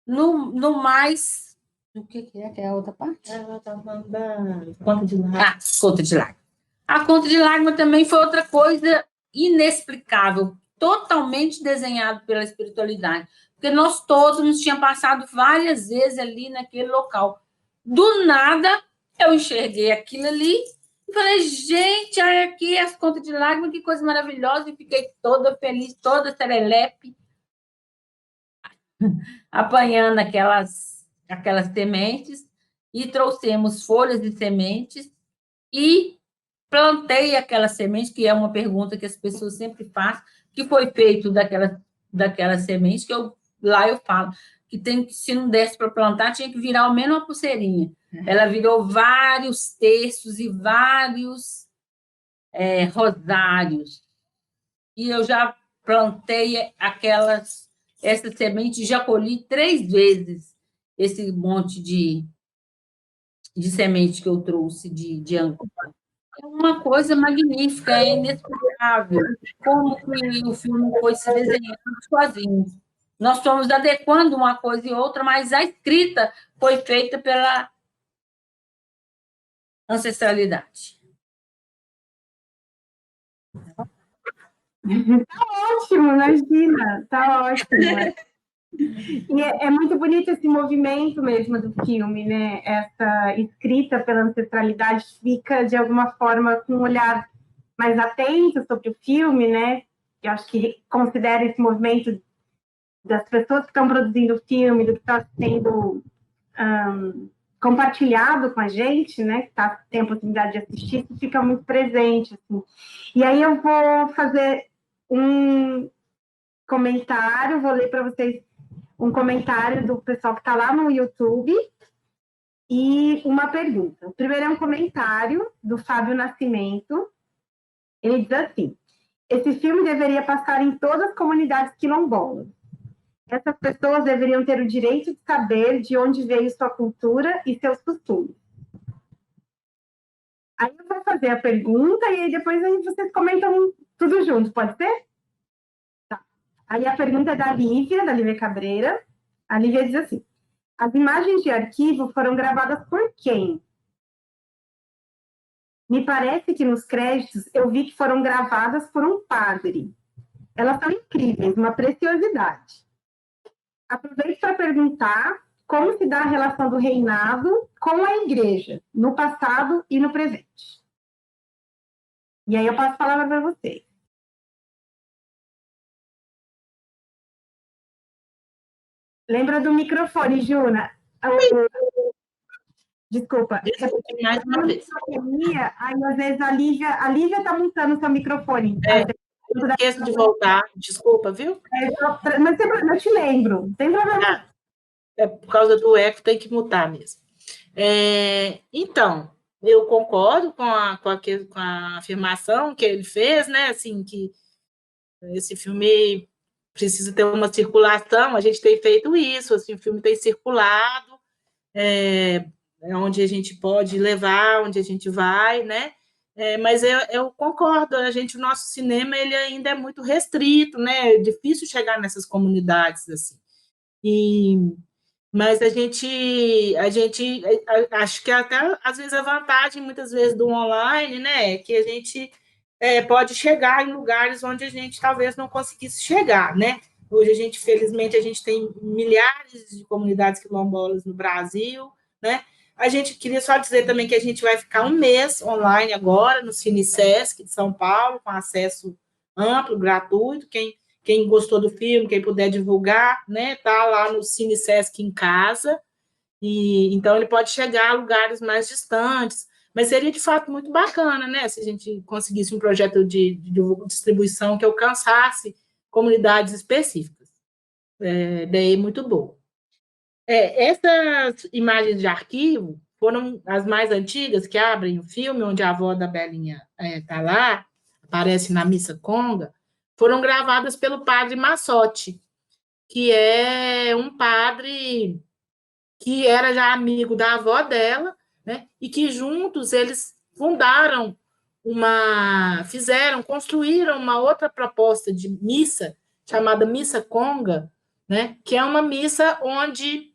No mais, o que é a outra parte? Ela está falando da conta de lágrimas. Conta de lágrimas. A conta de lágrimas também foi outra coisa inexplicável, totalmente desenhado pela espiritualidade, porque nós todos nos tínhamos passado várias vezes ali naquele local. Do nada, eu enxerguei aquilo ali e falei, gente, olha aqui as contas de lágrimas, que coisa maravilhosa, e fiquei toda feliz, toda serelepe, apanhando aquelas sementes, e trouxemos folhas de sementes e plantei aquela semente, que é uma pergunta que as pessoas sempre fazem, que foi feito daquela semente, que lá eu falo, que se não desse para plantar, tinha que virar ao menos uma pulseirinha. Ela virou vários terços e vários rosários. E eu já plantei essa semente, já colhi 3 vezes esse monte de semente que eu trouxe de Angola. É uma coisa magnífica, é inexplicável como que o filme foi se desenhando sozinho. Nós fomos adequando uma coisa e outra, mas a escrita foi feita pela ancestralidade. Tá ótimo, imagina, tá ótimo. E é muito bonito esse movimento mesmo do filme, né? Essa escrita pela ancestralidade fica, de alguma forma, com um olhar mais atento sobre o filme, né? Eu acho que considera esse movimento das pessoas que estão produzindo o filme, do que está sendo compartilhado com a gente, né? Que tem a possibilidade de assistir, isso fica muito presente, assim. E aí eu vou fazer um comentário, vou ler para vocês um comentário do pessoal que está lá no YouTube e uma pergunta. O primeiro é um comentário do Fábio Nascimento. Ele diz assim: esse filme deveria passar em todas as comunidades quilombolas. Essas pessoas deveriam ter o direito de saber de onde veio sua cultura e seus costumes. Aí eu vou fazer a pergunta e aí depois vocês comentam tudo junto, pode ser? Tá. Aí a pergunta é da Lívia Cabreira. A Lívia diz assim: as imagens de arquivo foram gravadas por quem? Me parece que nos créditos eu vi que foram gravadas por um padre. Elas são incríveis, uma preciosidade. Aproveito para perguntar como se dá a relação do reinado com a igreja, no passado e no presente. E aí eu passo a palavra para vocês. Lembra do microfone, Juna? Desculpa. Desculpe mais uma vez. Aí, às vezes, a Lívia está montando o seu microfone. Eu esqueço de voltar. Desculpa, viu? Mas eu te lembro. Tem problema. Por causa do eco, tem que mutar mesmo. Então, eu concordo com a afirmação que ele fez, né? Assim, que esse filme precisa ter uma circulação, a gente tem feito isso, assim, o filme tem circulado, onde a gente pode levar, onde a gente vai, né? Mas eu concordo, o nosso cinema ele ainda é muito restrito, né? É difícil chegar nessas comunidades, assim. Mas a gente acho que até às vezes a vantagem, muitas vezes, do online, né? É que a gente pode chegar em lugares onde a gente talvez não conseguisse chegar, né? Hoje, felizmente, a gente tem milhares de comunidades quilombolas no Brasil, né? A gente queria só dizer também que a gente vai ficar um mês online agora, no Cine Sesc de São Paulo, com acesso amplo, gratuito. Quem gostou do filme, quem puder divulgar, né? Tá lá no Cine Sesc em casa, e então ele pode chegar a lugares mais distantes. Mas seria, de fato, muito bacana, né? Se a gente conseguisse um projeto de distribuição que alcançasse comunidades específicas. Daí, muito bom. Essas imagens de arquivo foram as mais antigas, que abrem o filme, onde a avó da Belinha está lá, aparece na missa conga, foram gravadas pelo padre Massotti, que é um padre que era já amigo da avó dela, né? E que juntos eles construíram uma outra proposta de missa, chamada Missa Conga, né? Que é uma missa onde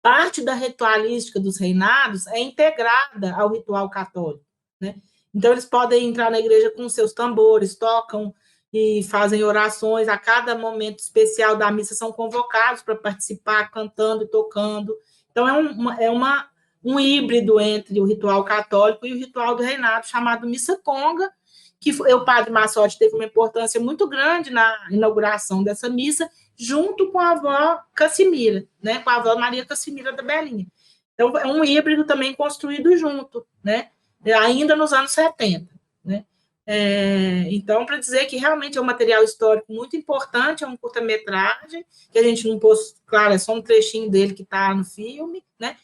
parte da ritualística dos reinados é integrada ao ritual católico, né? Então, eles podem entrar na igreja com seus tambores, tocam e fazem orações, a cada momento especial da missa são convocados para participar, cantando e tocando. Então, um híbrido entre o ritual católico e o ritual do reinado, chamado Missa Conga, que o padre Massotti teve uma importância muito grande na inauguração dessa missa, junto com a avó Cassimira, né, com a avó Maria Cassimira da Belinha. Então, é um híbrido também construído junto, né, ainda nos anos 70. Né? Então, para dizer que realmente é um material histórico muito importante, é um curta-metragem, que a gente não pôs, claro, é só um trechinho dele que está no filme, né?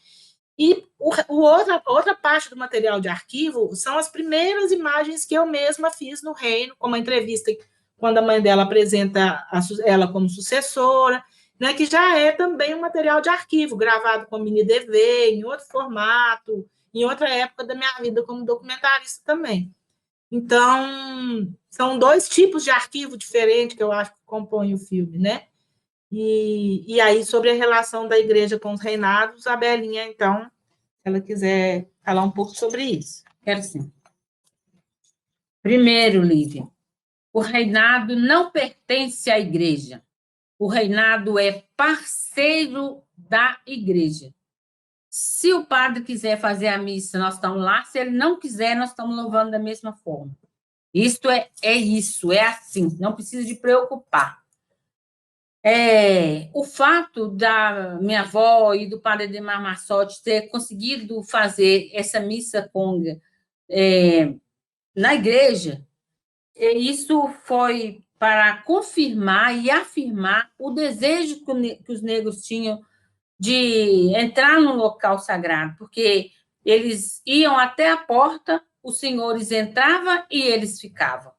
E outra parte do material de arquivo são as primeiras imagens que eu mesma fiz no Reino, como a entrevista quando a mãe dela apresenta ela como sucessora, né, que já é também um material de arquivo, gravado com mini DV, em outro formato, em outra época da minha vida como documentarista também. Então, são dois tipos de arquivo diferentes que eu acho que compõem o filme, né? E aí, sobre a relação da igreja com os reinados, a Belinha, então, se ela quiser falar um pouco sobre isso. Quero sim. Primeiro, Lívia, o reinado não pertence à igreja. O reinado é parceiro da igreja. Se o padre quiser fazer a missa, nós estamos lá. Se ele não quiser, nós estamos louvando da mesma forma. Isto é assim, não precisa de preocupar. O fato da minha avó e do padre Edmar Massotti ter conseguido fazer essa missa conga na igreja, isso foi para confirmar e afirmar o desejo que os negros tinham de entrar no local sagrado, porque eles iam até a porta, os senhores entravam e eles ficavam.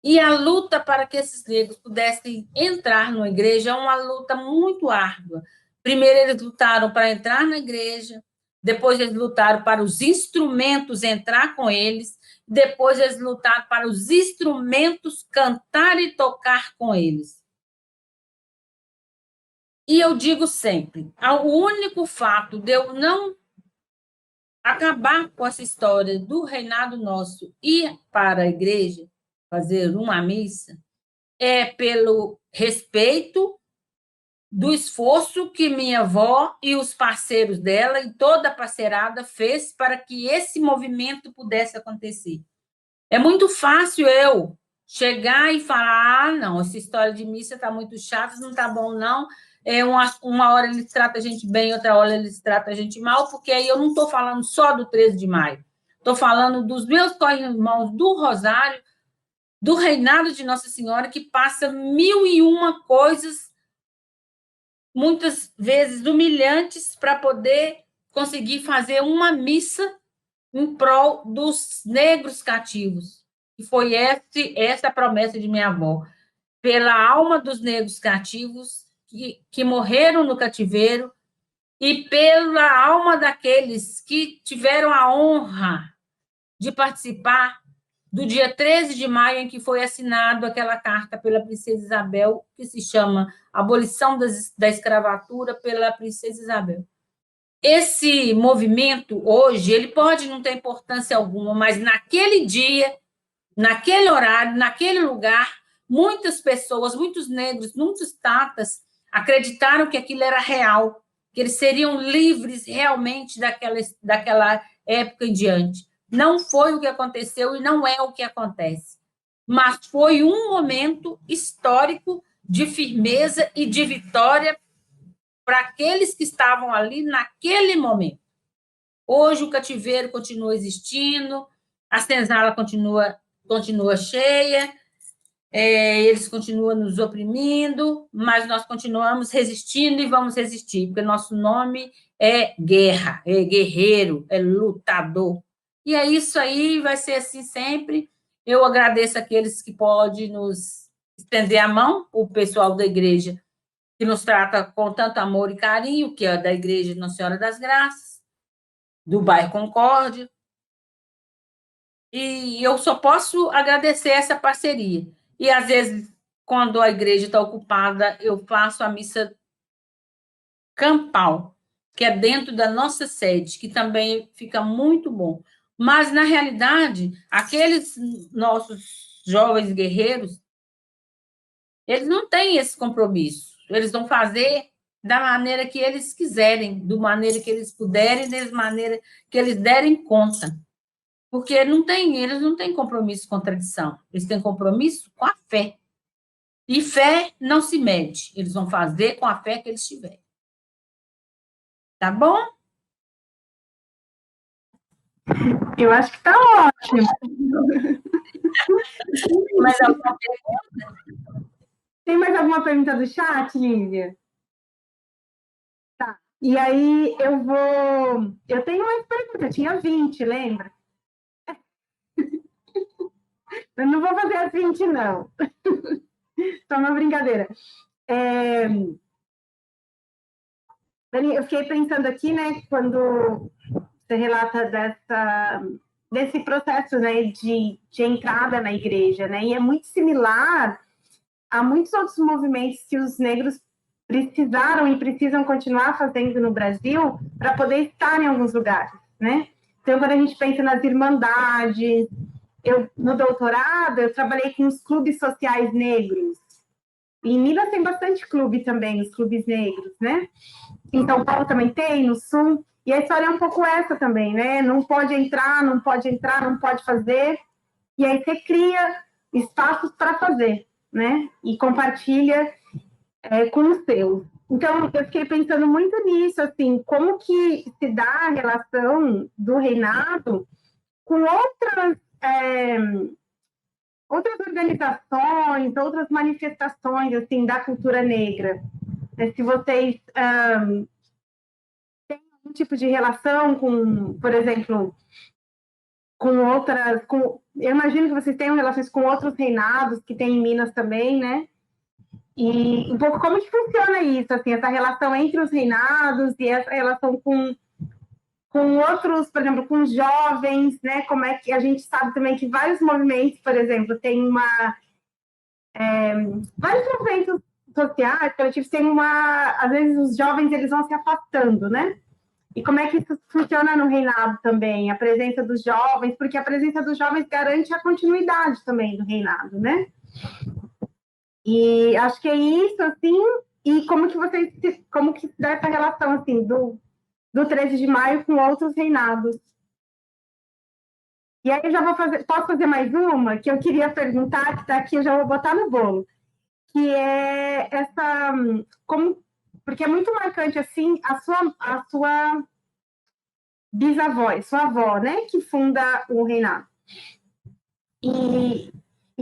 E a luta para que esses negros pudessem entrar na igreja é uma luta muito árdua. Primeiro, eles lutaram para entrar na igreja, depois eles lutaram para os instrumentos entrar com eles, depois eles lutaram para os instrumentos cantar e tocar com eles. E eu digo sempre, o único fato de eu não acabar com essa história do reinado nosso ir para a igreja, fazer uma missa, é pelo respeito do esforço que minha avó e os parceiros dela e toda a parceirada fez para que esse movimento pudesse acontecer. É muito fácil eu chegar e falar, não, essa história de missa está muito chata, não está bom, não. Uma hora eles tratam a gente bem, outra hora eles tratam a gente mal, porque aí eu não estou falando só do 13 de maio. Estou falando dos meus co-irmãos do Rosário, do reinado de Nossa Senhora, que passa 1001 coisas, muitas vezes humilhantes, para poder conseguir fazer uma missa em prol dos negros cativos. E foi essa a promessa de minha avó. Pela alma dos negros cativos que morreram no cativeiro e pela alma daqueles que tiveram a honra de participar do dia 13 de maio, em que foi assinado aquela carta pela princesa Isabel, que se chama Abolição da Escravatura pela princesa Isabel. Esse movimento, hoje, ele pode não ter importância alguma, mas naquele dia, naquele horário, naquele lugar, muitas pessoas, muitos negros, muitos tatas, acreditaram que aquilo era real, que eles seriam livres realmente daquela época em diante. Não foi o que aconteceu e não é o que acontece. Mas foi um momento histórico de firmeza e de vitória para aqueles que estavam ali naquele momento. Hoje o cativeiro continua existindo, a senzala continua cheia, eles continuam nos oprimindo, mas nós continuamos resistindo e vamos resistir, porque nosso nome é guerra, é guerreiro, é lutador. E é isso aí, vai ser assim sempre. Eu agradeço aqueles que podem nos estender a mão, o pessoal da igreja, que nos trata com tanto amor e carinho, que é da Igreja Nossa Senhora das Graças, do bairro Concórdia. E eu só posso agradecer essa parceria. E, às vezes, quando a igreja está ocupada, eu faço a missa campal, que é dentro da nossa sede, que também fica muito bom. Mas, na realidade, aqueles nossos jovens guerreiros, eles não têm esse compromisso. Eles vão fazer da maneira que eles quiserem, da maneira que eles puderem, da maneira que eles derem conta. Porque eles não têm compromisso com a tradição. Eles têm compromisso com a fé. E fé não se mede. Eles vão fazer com a fé que eles tiverem. Tá bom? Eu acho que está ótimo. Mais alguma pergunta? Tem mais alguma pergunta do chat, Lívia? Tá. E aí eu tenho mais perguntas, eu tinha 20, lembra? Eu não vou fazer as 20, não. Só uma brincadeira. Dani, eu fiquei pensando aqui, né, quando você relata desse processo, né, de entrada na igreja, né, e é muito similar a muitos outros movimentos que os negros precisaram e precisam continuar fazendo no Brasil para poder estar em alguns lugares, né? Então, quando a gente pensa nas irmandades, no doutorado, eu trabalhei com os clubes sociais negros. E em Minas tem bastante clube também, os clubes negros, né? Em São Paulo também tem, no Sul. E a história é um pouco essa também, né? Não pode entrar, não pode fazer. E aí você cria espaços para fazer, né? E compartilha com os seus. Então, eu fiquei pensando muito nisso, assim, como que se dá a relação do reinado com outras organizações, outras manifestações, assim, da cultura negra. Se vocês têm algum tipo de relação com, por exemplo, eu imagino que vocês tenham relações com outros reinados que tem em Minas também, né? E um pouco como que funciona isso, assim, essa relação entre os reinados e essa relação com outros, por exemplo, com jovens, né? Como é que a gente sabe também que vários movimentos, por exemplo, tem vários movimentos sociais, coletivos, às vezes os jovens eles vão se afastando, né? E como é que isso funciona no reinado também, a presença dos jovens, porque a presença dos jovens garante a continuidade também do reinado, né? E acho que é isso, assim, E como que dá essa relação, assim, do 13 de maio com outros reinados? E aí eu já posso fazer mais uma, que eu queria perguntar, que está aqui, eu já vou botar no bolo, que é essa, porque é muito marcante, assim, a sua bisavó, sua avó, né, que funda o reinado. E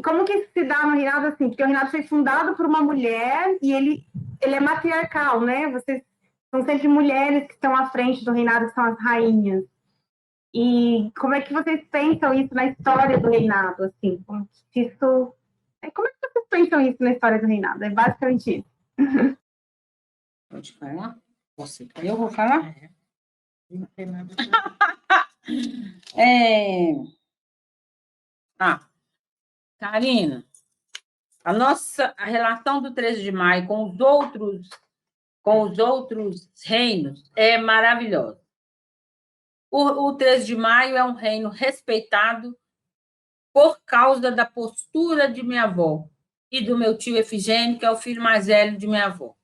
como que se dá no reinado, assim, porque o reinado foi fundado por uma mulher e ele é matriarcal, né, vocês são sempre mulheres que estão à frente do reinado, que são as rainhas. E como é que vocês pensam isso na história do reinado, assim? Como é que vocês pensam isso na história do reinado? É basicamente isso. Pode falar? Você. Eu vou falar? Karina, a relação do 13 de maio com os outros reinos é maravilhosa. O 13 de maio é um reino respeitado por causa da postura de minha avó e do meu tio Efigênio, que é o filho mais velho de minha avó.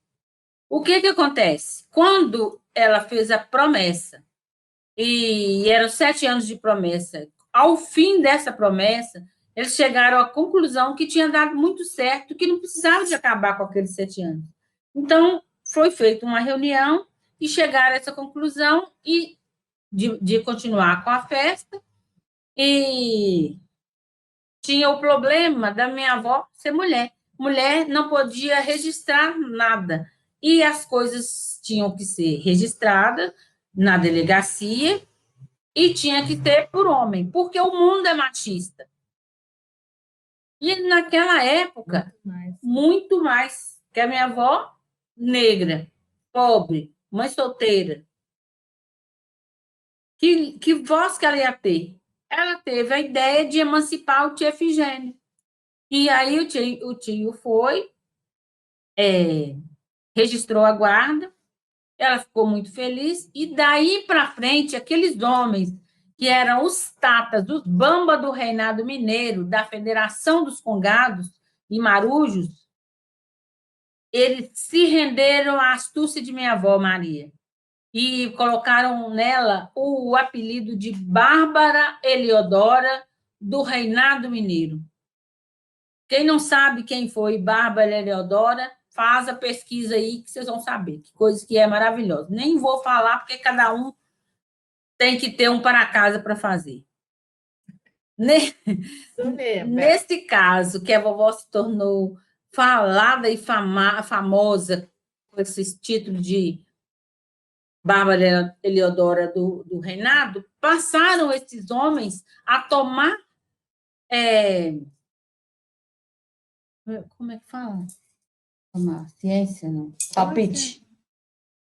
O que acontece? Quando ela fez a promessa, e eram 7 anos de promessa, ao fim dessa promessa, eles chegaram à conclusão que tinha dado muito certo, que não precisava de acabar com aqueles 7 anos. Então, foi feita uma reunião e chegaram a essa conclusão e de continuar com a festa, e tinha o problema da minha avó ser mulher. Mulher não podia registrar nada, e as coisas tinham que ser registradas na delegacia e tinha que ter por homem, porque o mundo é machista. E naquela época, muito mais, que a minha avó, negra, pobre, mãe solteira, que voz que ela ia ter? Ela teve a ideia de emancipar o tio Efigênio. E aí o tio foi, registrou a guarda, ela ficou muito feliz, e daí para frente, aqueles homens que eram os tatas, os bamba do reinado mineiro, da Federação dos Congados e Marujos, eles se renderam à astúcia de minha avó Maria e colocaram nela o apelido de Bárbara Eliodora do Reinado Mineiro. Quem não sabe quem foi Bárbara Eliodora, faz a pesquisa aí que vocês vão saber, que coisa que é maravilhosa. Nem vou falar, porque cada um tem que ter um para casa para fazer. Nesse caso, que a vovó se tornou falada e famosa com esse título de Bárbara Eliodora do reinado, passaram esses homens a tomar... como é que fala? Tomar ciência, não? Palpite.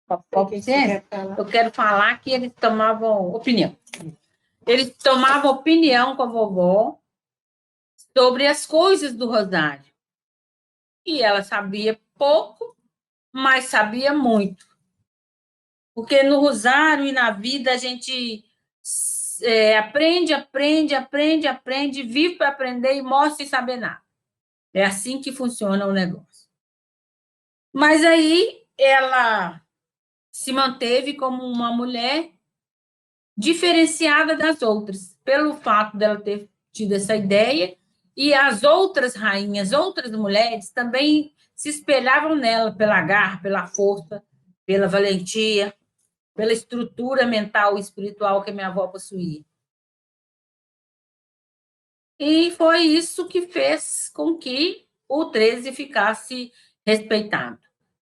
Eu quero falar que eles tomavam opinião. Eles tomavam opinião com a vovó sobre as coisas do rosário. E ela sabia pouco, mas sabia muito. Porque no rosário e na vida a gente aprende, vive para aprender e morre sem saber nada. É assim que funciona o negócio. Mas aí ela se manteve como uma mulher diferenciada das outras, pelo fato dela ter tido essa ideia, e as outras rainhas, outras mulheres, também se espelhavam nela pela garra, pela força, pela valentia, pela estrutura mental e espiritual que a minha avó possuía. E foi isso que fez com que o 13 ficasse respeitado.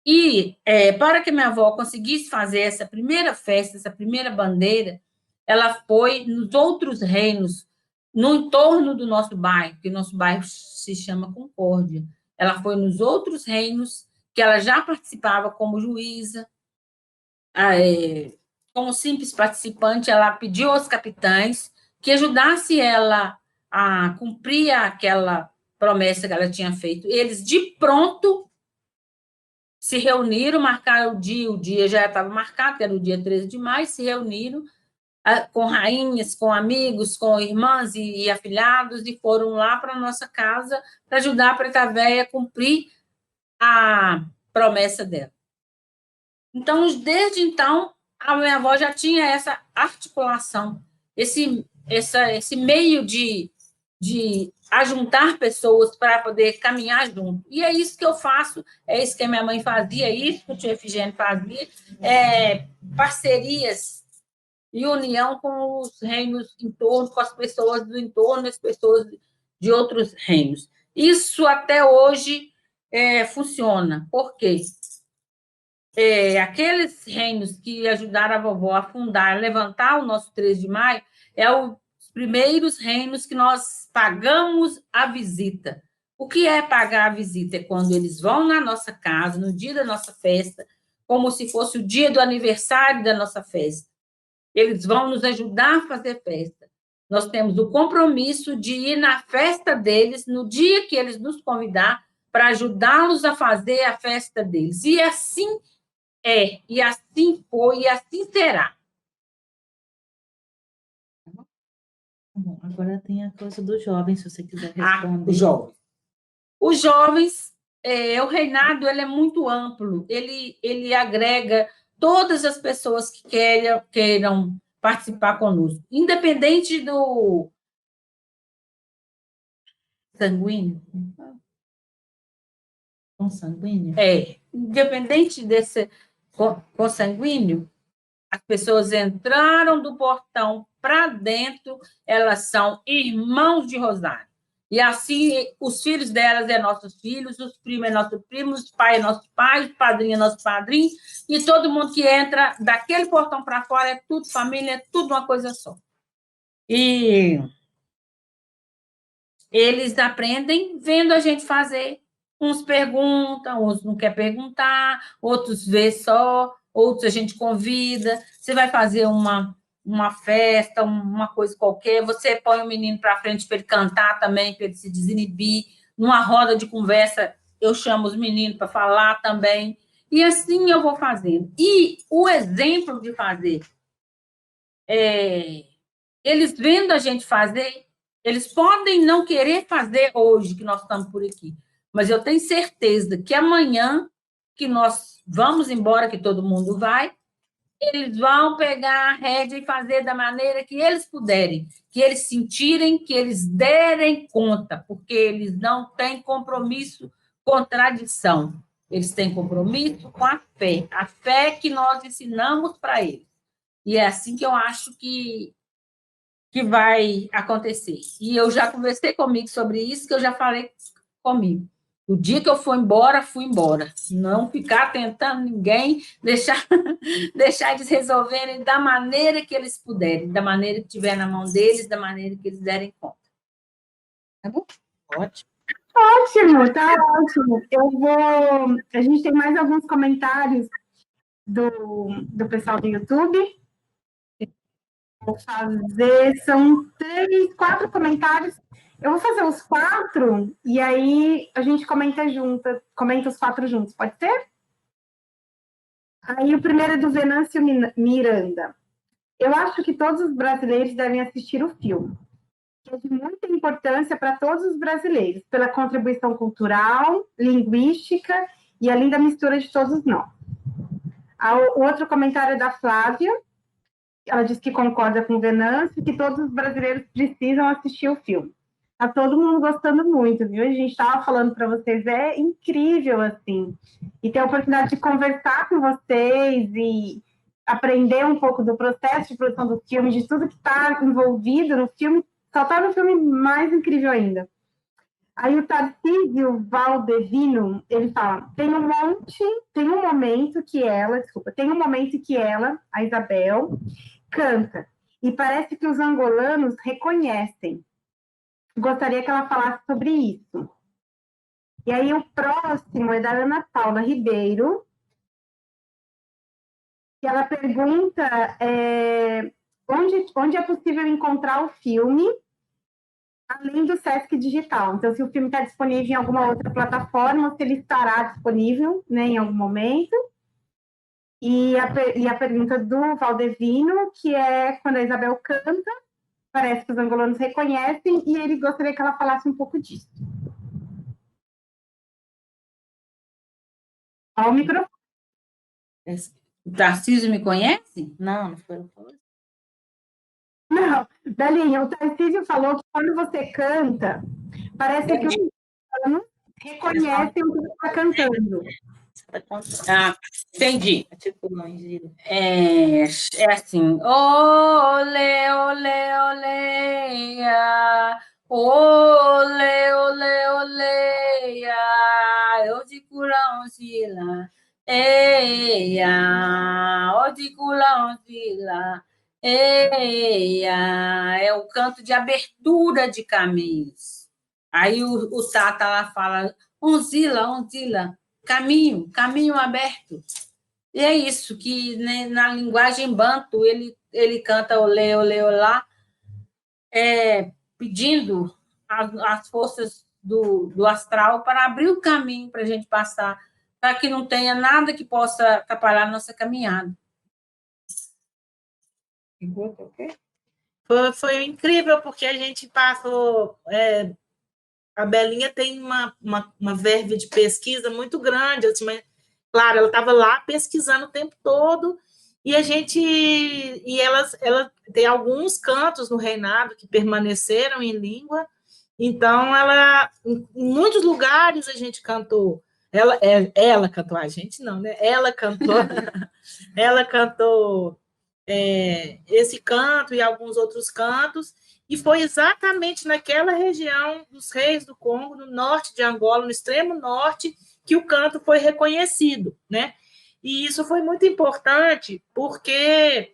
E para que minha avó conseguisse fazer essa primeira festa, essa primeira bandeira, ela foi nos outros reinos, no entorno do nosso bairro, que o nosso bairro se chama Concórdia. Ela foi nos outros reinos que ela já participava como juíza, como simples participante. Ela pediu aos capitães que ajudasse ela a cumprir aquela promessa que ela tinha feito. Eles, de pronto, se reuniram, marcaram o dia já estava marcado, que era o dia 13 de maio, se reuniram com rainhas, com amigos, com irmãs e afilhados, e foram lá para a nossa casa para ajudar a Preta Véia a cumprir promessa dela. Então, desde então, a minha avó já tinha essa articulação, esse meio de ajuntar pessoas para poder caminhar junto. E é isso que eu faço, é isso que a minha mãe fazia, é isso que o tio Efigênio fazia, parcerias e união com os reinos em torno, com as pessoas do entorno, as pessoas de outros reinos. Isso até hoje funciona. Por quê? Aqueles reinos que ajudaram a vovó a fundar, a levantar o nosso 13 de maio, os primeiros reinos que nós pagamos a visita. O que é pagar a visita? É quando eles vão na nossa casa, no dia da nossa festa, como se fosse o dia do aniversário da nossa festa. Eles vão nos ajudar a fazer festa. Nós temos o compromisso de ir na festa deles, no dia que eles nos convidar, para ajudá-los a fazer a festa deles. E assim e assim foi, e assim será. Bom, agora tem a coisa dos jovens, se você quiser responder. Os jovens, o reinado ele é muito amplo, ele agrega todas as pessoas que queiram participar conosco, independente do sanguíneo. Consanguíneo? Independente desse consanguíneo, as pessoas entraram do portão para dentro, elas são irmãos de Rosário. E assim, os filhos delas é nossos filhos, os primos é nosso primo, os pais é nosso pai, os padrinhos é nosso padrinho, e todo mundo que entra daquele portão para fora é tudo família, é tudo uma coisa só. E eles aprendem vendo a gente fazer. Uns perguntam, outros não quer perguntar, outros vê só, outros a gente convida. Você vai fazer uma festa, uma coisa qualquer, você põe o menino para frente para ele cantar também, para ele se desinibir. Numa roda de conversa, eu chamo os meninos para falar também. E assim eu vou fazendo. E o exemplo de fazer, eles vendo a gente fazer, eles podem não querer fazer hoje, que nós estamos por aqui, mas eu tenho certeza que amanhã, que nós vamos embora, que todo mundo vai, eles vão pegar a rédea e fazer da maneira que eles puderem, que eles sentirem, que eles derem conta, porque eles não têm compromisso com tradição, eles têm compromisso com a fé que nós ensinamos para eles. E é assim que eu acho que vai acontecer. E eu já conversei comigo sobre isso, que eu já falei comigo. O dia que eu for embora, fui embora. Não ficar tentando ninguém, deixar eles resolverem da maneira que eles puderem, da maneira que estiver na mão deles, da maneira que eles derem conta. Tá bom? Ótimo. Ótimo, tá ótimo. A gente tem mais alguns comentários do pessoal do YouTube. Vou fazer, são 3, 4 comentários. Eu vou fazer os 4 e aí a gente comenta os 4 juntos, pode ser? Aí o primeiro é do Venâncio Miranda. Eu acho que todos os brasileiros devem assistir o filme, que é de muita importância para todos os brasileiros, pela contribuição cultural, linguística e além da mistura de todos nós. O outro comentário é da Flávia. Ela diz que concorda com o Venâncio e que todos os brasileiros precisam assistir o filme. Tá todo mundo gostando muito, viu? A gente estava falando para vocês, é incrível, assim. E ter a oportunidade de conversar com vocês e aprender um pouco do processo de produção do filme, de tudo que está envolvido no filme, só torna o filme mais incrível ainda. Aí o Tarcísio Valdevino, ele fala, tem um momento que ela, a Isabel, canta, e parece que os angolanos reconhecem. Gostaria que ela falasse sobre isso. E aí o próximo é da Ana Paula Ribeiro, que ela pergunta onde é possível encontrar o filme, além do Sesc Digital. Então, se o filme está disponível em alguma outra plataforma, ou se ele estará disponível, né, em algum momento. E a pergunta do Valdevino, que é quando a Isabel canta, parece que os angolanos reconhecem, e ele gostaria que ela falasse um pouco disso. Ao microfone. O Tarcísio me conhece? Não, não foi. Não, Belinha, o Tarcísio falou que quando você canta, parece que os anos reconhecem o que você está cantando. Ah, entendi. Tipo, não, Gira. É assim, ole, ole, oleia, ole, ole, oleia, eu de curãozila, eia, ó de curãozila, eia, é o canto de abertura de caminhos. Aí o Tata lá fala, onzila, onzila, caminho, caminho aberto. E é isso, que né, na linguagem banto ele canta olê, olê, olá, pedindo as forças do astral para abrir o caminho para a gente passar, para que não tenha nada que possa atrapalhar a nossa caminhada. Foi incrível, porque a gente passou. A Belinha tem uma verve de pesquisa muito grande. Assim, mas, claro, ela estava lá pesquisando o tempo todo, e a gente. E ela tem alguns cantos no reinado que permaneceram em língua, então ela. Em muitos lugares a gente cantou. Ela cantou, a gente não, né? Ela cantou. Ela cantou esse canto e alguns outros cantos, e foi exatamente naquela região dos Reis do Congo, no norte de Angola, no extremo norte, que o canto foi reconhecido, né? E isso foi muito importante, porque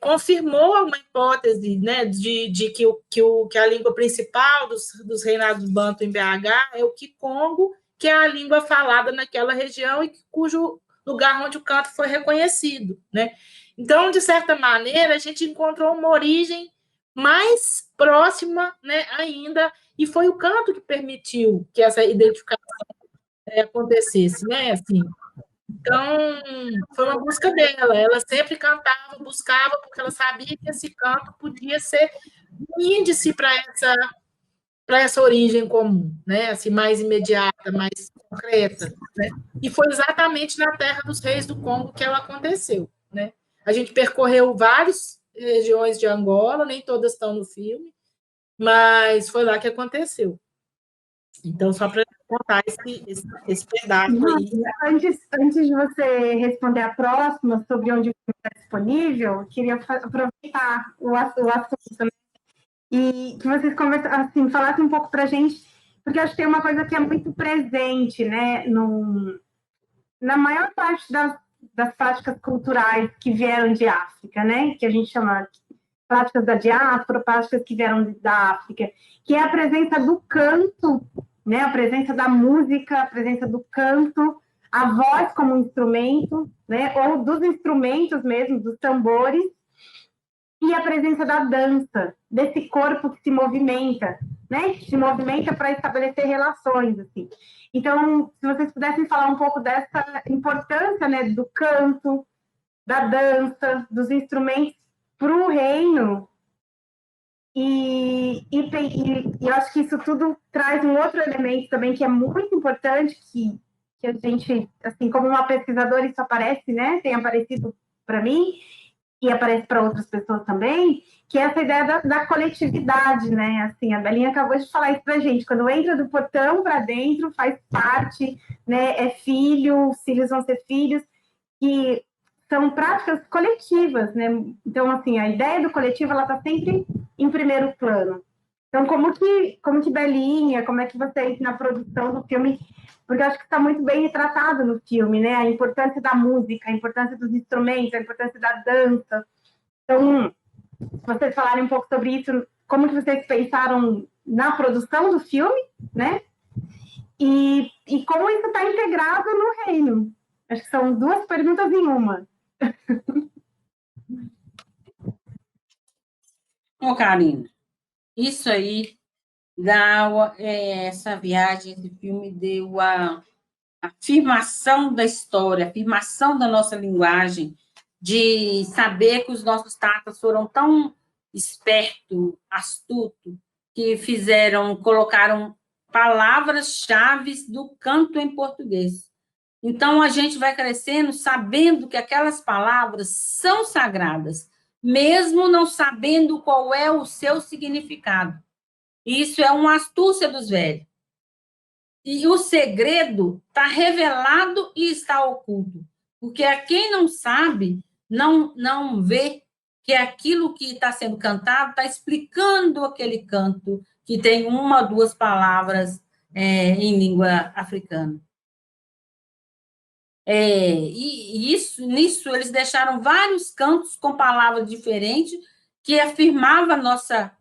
confirmou uma hipótese, né, de que a língua principal dos reinados banto em BH é o Kikongo, que é a língua falada naquela região e cujo lugar onde o canto foi reconhecido, né? Então, de certa maneira, a gente encontrou uma origem mais próxima, né, ainda, e foi o canto que permitiu que essa identificação acontecesse, né? Assim, então, foi uma busca dela. Ela sempre cantava, buscava, porque ela sabia que esse canto podia ser um índice para essa origem comum, né? Assim, mais imediata, mais concreta, né? E foi exatamente na Terra dos Reis do Congo que ela aconteceu, né? A gente percorreu várias regiões de Angola, nem todas estão no filme, mas foi lá que aconteceu. Então, só para contar esse pedaço aí. Antes de você responder a próxima sobre onde está disponível, queria aproveitar o assunto, né? E que vocês assim, falassem um pouco para a gente, porque acho que tem uma coisa que é muito presente, né, na maior parte das práticas culturais que vieram de África, né, que a gente chama de práticas da diáspora, práticas que vieram da África, que é a presença do canto, né, a presença da música, a presença do canto, a voz como instrumento, né, ou dos instrumentos mesmo, dos tambores, e a presença da dança, desse corpo que se movimenta, né? Que se movimenta para estabelecer relações, assim. Então, se vocês pudessem falar um pouco dessa importância, né, do canto, da dança, dos instrumentos para o reino, e eu acho que isso tudo traz um outro elemento também que é muito importante, que a gente, assim, como uma pesquisadora, isso aparece, né? Tem aparecido para mim, e aparece para outras pessoas também, que é essa ideia da coletividade, né? Assim, a Belinha acabou de falar isso para a gente. Quando entra do portão para dentro, faz parte, né? É filho, os filhos vão ser filhos, e são práticas coletivas, né? Então, assim, a ideia do coletivo, ela está sempre em primeiro plano. Então, como que Belinha, como é que você entra na produção do filme? Porque eu acho que está muito bem retratado no filme, né? A importância da música, a importância dos instrumentos, a importância da dança. Então, se vocês falarem um pouco sobre isso, como que vocês pensaram na produção do filme, né? E como isso está integrado no reino. Acho que são duas perguntas em uma. Ô, Karina, isso aí essa viagem, esse filme deu a afirmação da história, afirmação da nossa linguagem, de saber que os nossos tatas foram tão espertos, astutos, que colocaram palavras-chave do canto em português. Então, a gente vai crescendo sabendo que aquelas palavras são sagradas, mesmo não sabendo qual é o seu significado. Isso é uma astúcia dos velhos. E o segredo está revelado e está oculto. Porque a quem não sabe, não vê que aquilo que está sendo cantado está explicando aquele canto que tem uma ou duas palavras em língua africana. E nisso eles deixaram vários cantos com palavras diferentes que afirmavam a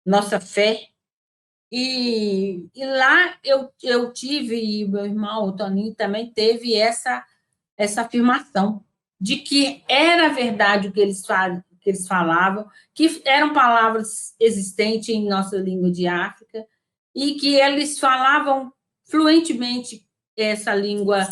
nossa fé. E lá eu tive, e meu irmão, o Toninho, também teve essa afirmação de que era verdade o que eles falavam, que eram palavras existentes em nossa língua de África, e que eles falavam fluentemente essa língua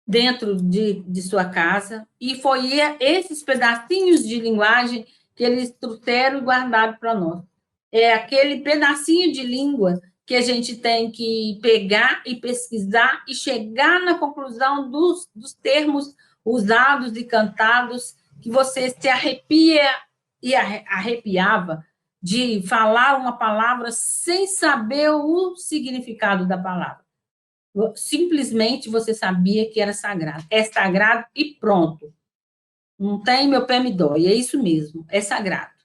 dentro de sua casa, e foi esses pedacinhos de linguagem que eles trouxeram e guardaram para nós. É aquele pedacinho de língua que a gente tem que pegar e pesquisar e chegar na conclusão dos termos usados e cantados, que você se arrepia e arrepiava de falar uma palavra sem saber o significado da palavra. Simplesmente você sabia que era sagrado. É sagrado e pronto. Não tem meu pé me dói, é isso mesmo, é sagrado.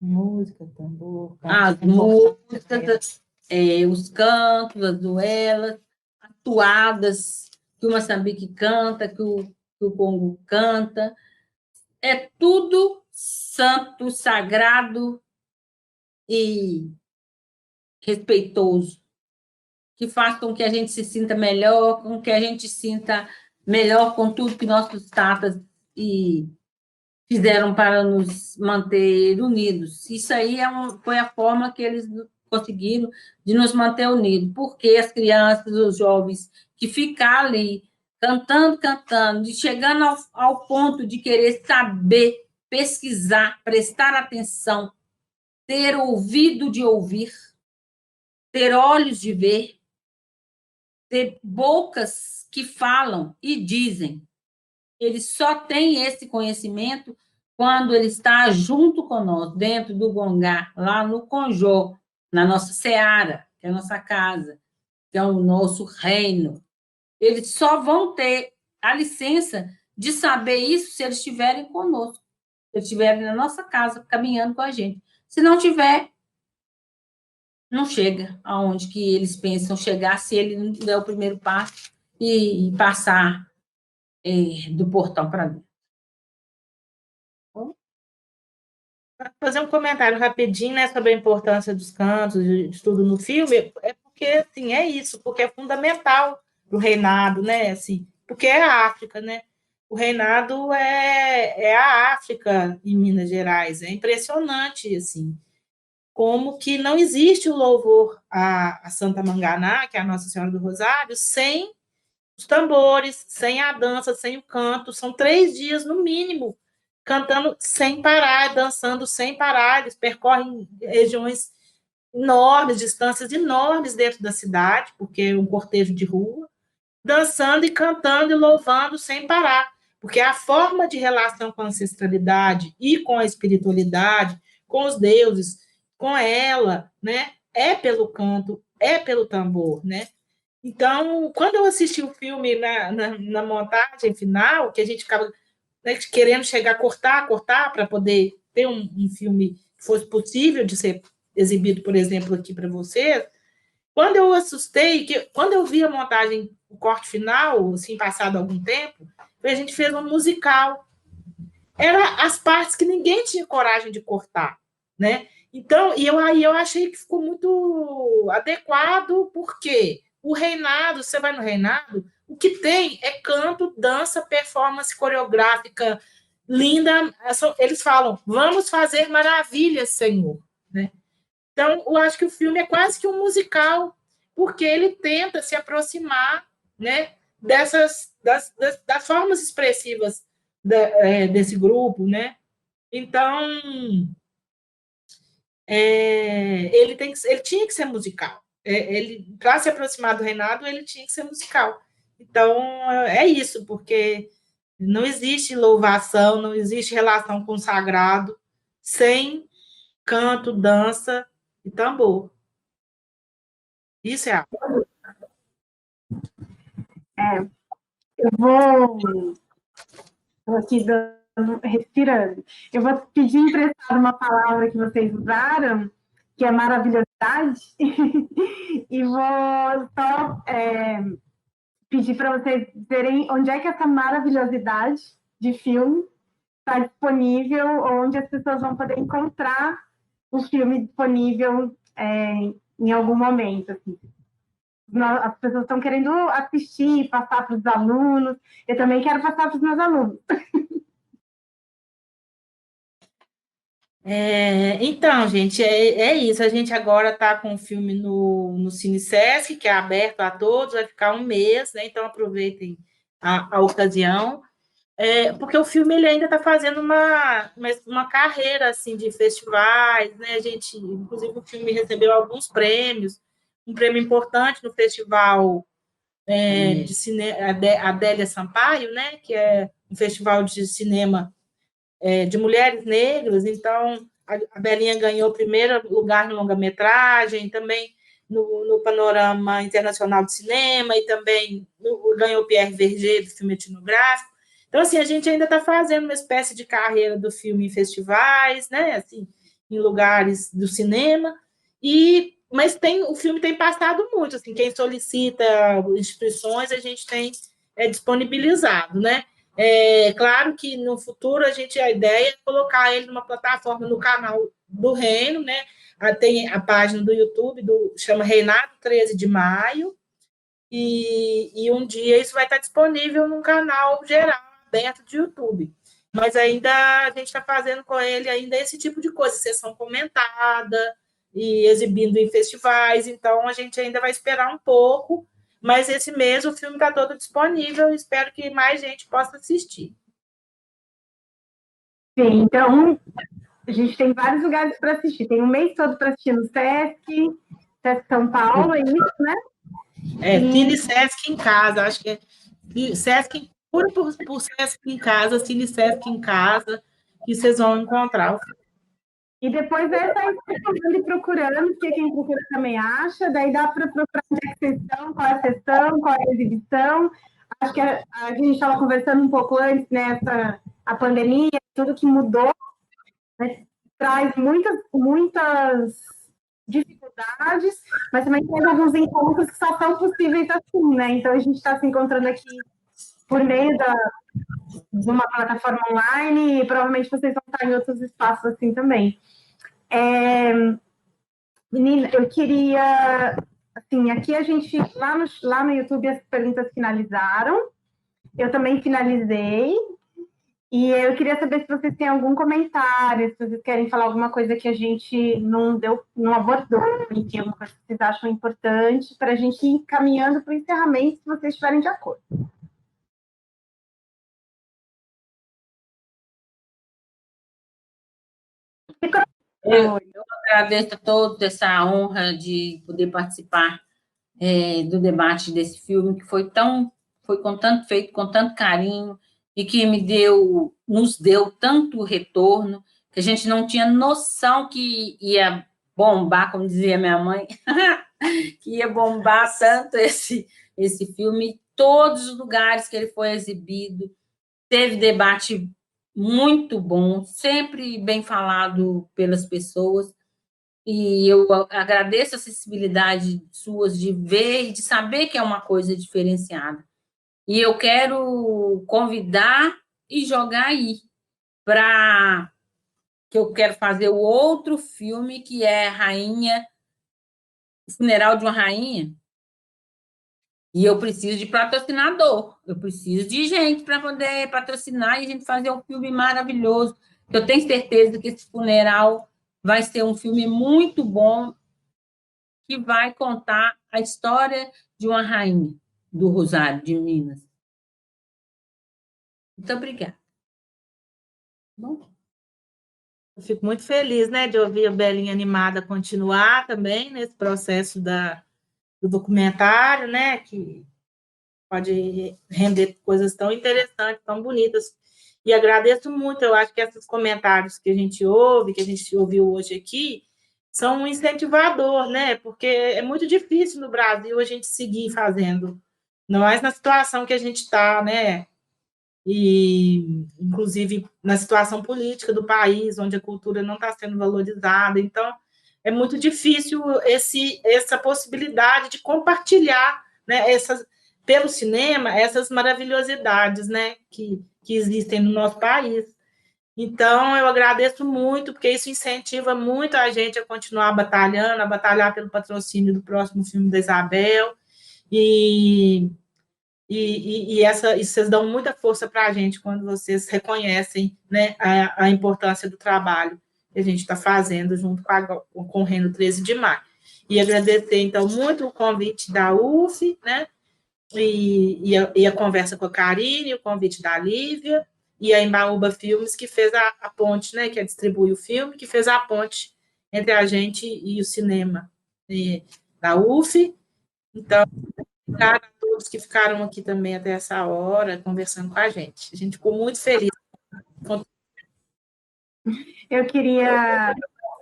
Música, tambor, As músicas, os cantos, as duelas, as toadas que o Moçambique canta, que o Congo canta, é tudo santo, sagrado e respeitoso, que faz com que a gente se sinta melhor, com que a gente sinta melhor com tudo que nossos tatas fizeram para nos manter unidos. Isso aí foi a forma que eles conseguiram de nos manter unidos, porque as crianças, os jovens, que ficam ali cantando, de chegando ao ponto de querer saber, pesquisar, prestar atenção, ter ouvido de ouvir, ter olhos de ver, ter bocas que falam e dizem. Ele só tem esse conhecimento quando ele está junto conosco, dentro do Gongá, lá no Conjô, na nossa seara, que é a nossa casa, que é o nosso reino. Eles só vão ter a licença de saber isso se eles estiverem conosco, se eles estiverem na nossa casa, caminhando com a gente. Se não tiver, não chega aonde que eles pensam chegar se ele não der o primeiro passo e passar do portão para dentro. Fazer um comentário rapidinho, né, sobre a importância dos cantos, de tudo no filme, é porque, assim, é isso, porque é fundamental para o reinado, né, assim, porque é a África, né, o reinado é a África em Minas Gerais, é impressionante, assim, como que não existe o louvor a Santa Manganá, que é a Nossa Senhora do Rosário, sem os tambores, sem a dança, sem o canto, são 3 dias no mínimo, cantando sem parar, dançando sem parar, eles percorrem regiões enormes, distâncias enormes dentro da cidade, porque é um cortejo de rua, dançando e cantando e louvando sem parar, porque a forma de relação com a ancestralidade e com a espiritualidade, com os deuses, com ela, né, é pelo canto, é pelo tambor, né? Então, quando eu assisti o filme na montagem final, que a gente ficava, né, querendo chegar a cortar, para poder ter um filme que fosse possível de ser exibido, por exemplo, aqui para vocês, quando eu assustei, quando eu vi a montagem, o corte final, assim, passado algum tempo, a gente fez um musical. Era as partes que ninguém tinha coragem de cortar, né? Então, aí eu achei que ficou muito adequado, porque o reinado, você vai no reinado, o que tem é canto, dança, performance coreográfica linda. Eles falam, vamos fazer maravilhas, Senhor, né? Então, eu acho que o filme é quase que um musical, porque ele tenta se aproximar, né, das formas expressivas desse grupo, né? Então, ele tinha que ser musical, ele, para se aproximar do reinado, ele tinha que ser musical. Então, é isso, porque não existe louvação, não existe relação com o sagrado sem canto, dança e tambor. Isso é arte. Eu vou aqui respirando. Eu vou pedir emprestar uma palavra que vocês usaram, que é maravilhosidade, e vou só pedir para vocês dizerem onde é que essa maravilhosidade de filme está disponível, onde as pessoas vão poder encontrar o filme disponível em algum momento. Assim. As pessoas estão querendo assistir, passar para os alunos. Eu também quero passar para os meus alunos. Então, gente, é isso. A gente agora está com o filme no Cine Sesc, que é aberto a todos, vai ficar um mês, né? Então aproveitem a ocasião. Porque o filme ele ainda está fazendo uma carreira assim, de festivais, né? A gente, inclusive, o filme recebeu alguns prêmios, um prêmio importante no festival de cinema Adélia Sampaio, né? Que é um festival de cinema de mulheres negras. Então, a Belinha ganhou o primeiro lugar no longa-metragem, também no Panorama Internacional de Cinema, e também ganhou o Pierre Verger do filme etnográfico. Então, assim, a gente ainda está fazendo uma espécie de carreira do filme em festivais, né? Assim, em lugares do cinema, mas o filme tem passado muito, assim, quem solicita instituições, a gente tem disponibilizado, né? Claro que no futuro a ideia é colocar ele numa plataforma no canal do Reino, né? Tem a página do YouTube, chama Reinado 13 de Maio, e um dia isso vai estar disponível num canal geral, aberto de YouTube. Mas ainda a gente está fazendo com ele ainda esse tipo de coisa, sessão comentada e exibindo em festivais, então a gente ainda vai esperar um pouco, mas esse mês o filme está todo disponível e espero que mais gente possa assistir. Sim, então a gente tem vários lugares para assistir. Tem um mês todo para assistir no Sesc São Paulo, é isso, né? Cine Sesc em casa, acho que é Sesc, por Sesc em casa, Cine Sesc em casa, que vocês vão encontrar. E depois é só procurando, porque quem procura também acha, daí dá para procurar onde é que vocês estão, qual é a sessão, qual é a exibição. Acho que a gente estava conversando um pouco antes, né, a pandemia, tudo que mudou, né, traz muitas dificuldades, mas também tem alguns encontros que só são possíveis assim, né? Então a gente está se encontrando aqui por meio de uma plataforma online e provavelmente vocês vão estar em outros espaços assim também. Menina, eu queria, assim, aqui a gente, lá no YouTube as perguntas finalizaram, eu também finalizei, e eu queria saber se vocês têm algum comentário, se vocês querem falar alguma coisa que a gente não abordou, enfim, alguma coisa que vocês acham importante, para a gente ir caminhando para o encerramento, se vocês estiverem de acordo. Eu agradeço a todos essa honra de poder participar do debate desse filme, que foi feito com tanto carinho e que nos deu tanto retorno, que a gente não tinha noção que ia bombar, como dizia minha mãe, que ia bombar tanto esse filme. Todos os lugares que ele foi exibido, teve debate muito bom, sempre bem falado pelas pessoas, e eu agradeço a sensibilidade suas de ver e de saber que é uma coisa diferenciada. E eu quero convidar e jogar aí para que eu quero fazer o outro filme, que é Rainha, Funeral de uma Rainha, e eu preciso de patrocinador, eu preciso de gente para poder patrocinar e a gente fazer um filme maravilhoso. Eu tenho certeza que esse funeral vai ser um filme muito bom, que vai contar a história de uma rainha do Rosário de Minas. Muito obrigada. Bom. Eu fico muito feliz, né, de ouvir a Belinha animada continuar também nesse processo do documentário, né, que pode render coisas tão interessantes, tão bonitas. E agradeço muito, eu acho que esses comentários que a gente ouve, que a gente ouviu hoje aqui, são um incentivador, né? Porque é muito difícil no Brasil a gente seguir fazendo, não é na situação que a gente está, né? E, inclusive, na situação política do país, onde a cultura não está sendo valorizada. Então, é muito difícil essa possibilidade de compartilhar, né, pelo cinema, essas maravilhosidades, né, que existem no nosso país. Então, eu agradeço muito, porque isso incentiva muito a gente a continuar batalhando, a batalhar pelo patrocínio do próximo filme da Isabel, e vocês dão muita força para a gente quando vocês reconhecem, né, a importância do trabalho que a gente está fazendo junto com o Reino 13 de Maio. E agradecer, então, muito o convite da UF, né, e a conversa com a Karine, o convite da Lívia, e a Embaúba Filmes, que fez a ponte, né, que distribui o filme, que fez a ponte entre a gente e o cinema da UF. Então, obrigada a todos que ficaram aqui também até essa hora, conversando com a gente. A gente ficou muito feliz. Eu queria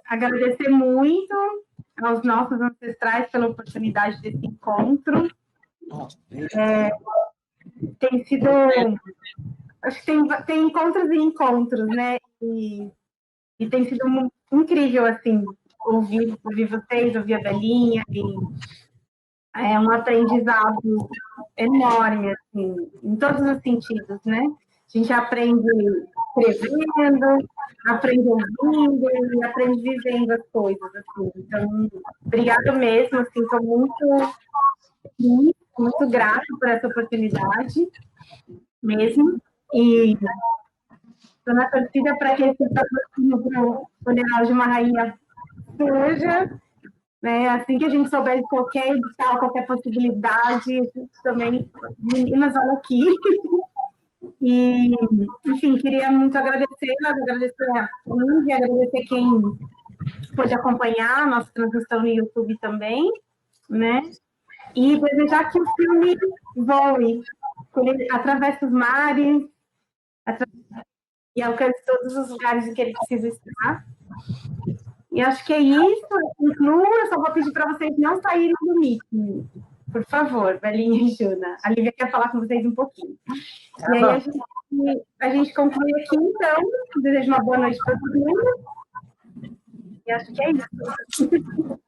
agradecer muito aos nossos ancestrais pela oportunidade desse encontro. Tem sido... Acho que tem encontros e encontros, né? E tem sido incrível, assim, ouvir vocês, ouvir a Belinha, e é um aprendizado enorme, assim, em todos os sentidos, né? A gente aprende escrevendo, aprende ouvindo e aprende vivendo as coisas, assim. Então, obrigada mesmo, assim, estou muito grata por essa oportunidade mesmo. E estou na torcida para que esse patrocínio para o funeral de uma rainha surja, né? Assim que a gente souber de qualquer edital, qualquer possibilidade, a gente também, meninas, olha aqui. E, enfim, queria muito agradecer a Lívia, agradecer quem pôde acompanhar a nossa transmissão no YouTube também, né? E desejar que o filme voe, que ele atravesse os mares, e alcance todos os lugares em que ele precisa estar. E acho que é isso. Incluo, eu só vou pedir para vocês não saírem do meeting. Por favor, Belinha e Juna. A Lívia quer falar com vocês um pouquinho. E aí a gente conclui aqui, então. Desejo uma boa noite para todo mundo. E acho que é isso.